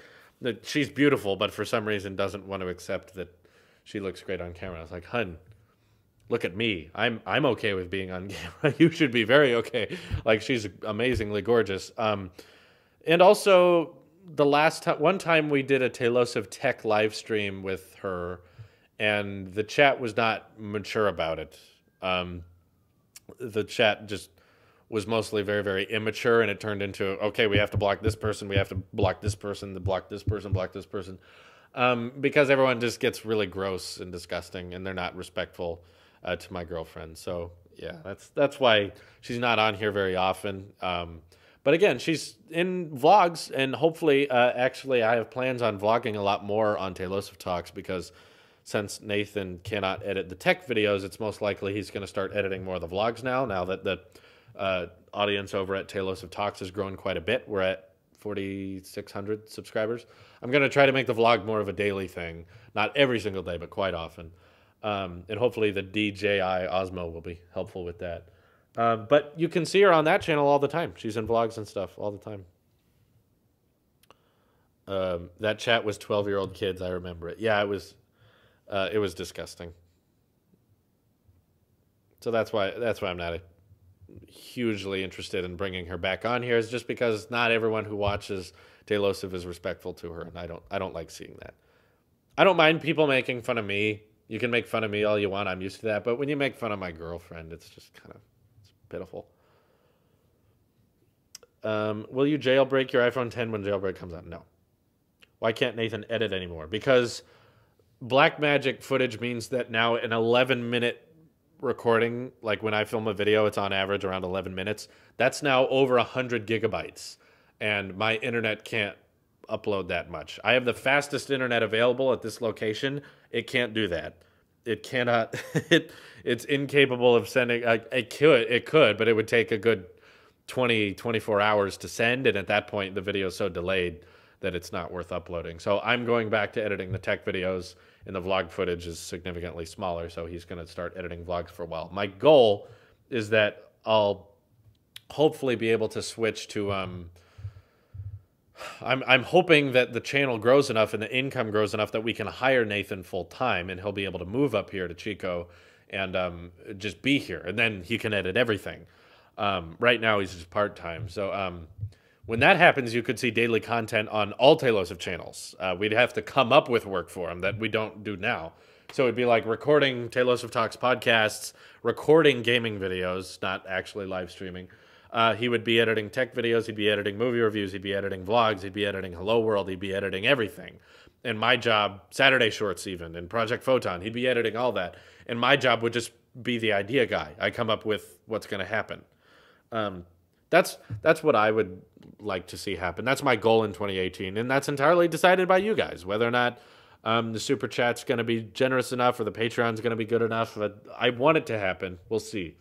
she's beautiful, but for some reason doesn't want to accept that she looks great on camera. I was like, hun, look at me. I'm okay with being on camera. You should be very okay. Like, she's amazingly gorgeous. And also, one time we did a Talos of Tech live stream with her, and the chat was not mature about it. The chat just was mostly very, very immature, and it turned into, okay, we have to block this person, we have to block this person, block this person, block this person, because everyone just gets really gross and disgusting, and they're not respectful to my girlfriend. So yeah, that's why she's not on here very often. But again, she's in vlogs, and hopefully, actually, I have plans on vlogging a lot more on Taylosive Talks, because since Nathan cannot edit the tech videos, it's most likely he's going to start editing more of the vlogs now that the audience over at Taylosive Talks has grown quite a bit. We're at 4,600 subscribers. I'm going to try to make the vlog more of a daily thing. Not every single day, but quite often. And hopefully the DJI Osmo will be helpful with that. But you can see her on that channel all the time. She's in vlogs and stuff all the time. That chat was 12-year-old kids. I remember it. Yeah, it was disgusting. So that's why I'm not hugely interested in bringing her back on here, is just because not everyone who watches Taylosive is respectful to her, and I don't like seeing that. I don't mind people making fun of me. You can make fun of me all you want. I'm used to that. But when you make fun of my girlfriend, it's just kind of pitiful. Will you jailbreak your iPhone 10 when jailbreak comes out? No. Why can't Nathan edit anymore? Because Blackmagic footage means that now an 11-minute recording, like when I film a video, it's on average around 11 minutes. That's now over 100 gigabytes, and my internet can't upload that much. I have the fastest internet available at this location. It can't do that. It cannot. It's incapable of sending. It could, but it would take a good 24 hours to send, and at that point, the video is so delayed that it's not worth uploading. So I'm going back to editing the tech videos, and the vlog footage is significantly smaller, so he's going to start editing vlogs for a while. My goal is that I'll hopefully be able to switch to I'm hoping that the channel grows enough and the income grows enough that we can hire Nathan full time, and he'll be able to move up here to Chico and just be here, and then he can edit everything. Right now he's just part time. So when that happens, you could see daily content on all Taylor's channels. We'd have to come up with work for him that we don't do now. So it'd be like recording Taylor Swift Talks podcasts, recording gaming videos, not actually live streaming. He would be editing tech videos, he'd be editing movie reviews, he'd be editing vlogs, he'd be editing Hello World, he'd be editing everything. And my job, Saturday Shorts even, and Project Photon, he'd be editing all that. And my job would just be the idea guy. I come up with what's going to happen. That's what I would like to see happen. That's my goal in 2018, and that's entirely decided by you guys, whether or not the Super Chat's going to be generous enough or the Patreon's going to be good enough. But I want it to happen. We'll see.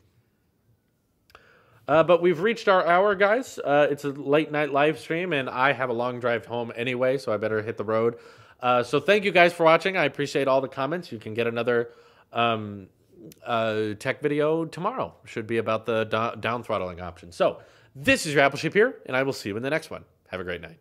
But we've reached our hour, guys. It's a late night live stream, and I have a long drive home anyway, so I better hit the road. So thank you guys for watching. I appreciate all the comments. You can get another tech video tomorrow. Should be about the down throttling option. So this is your Apple Sheep here, and I will see you in the next one. Have a great night.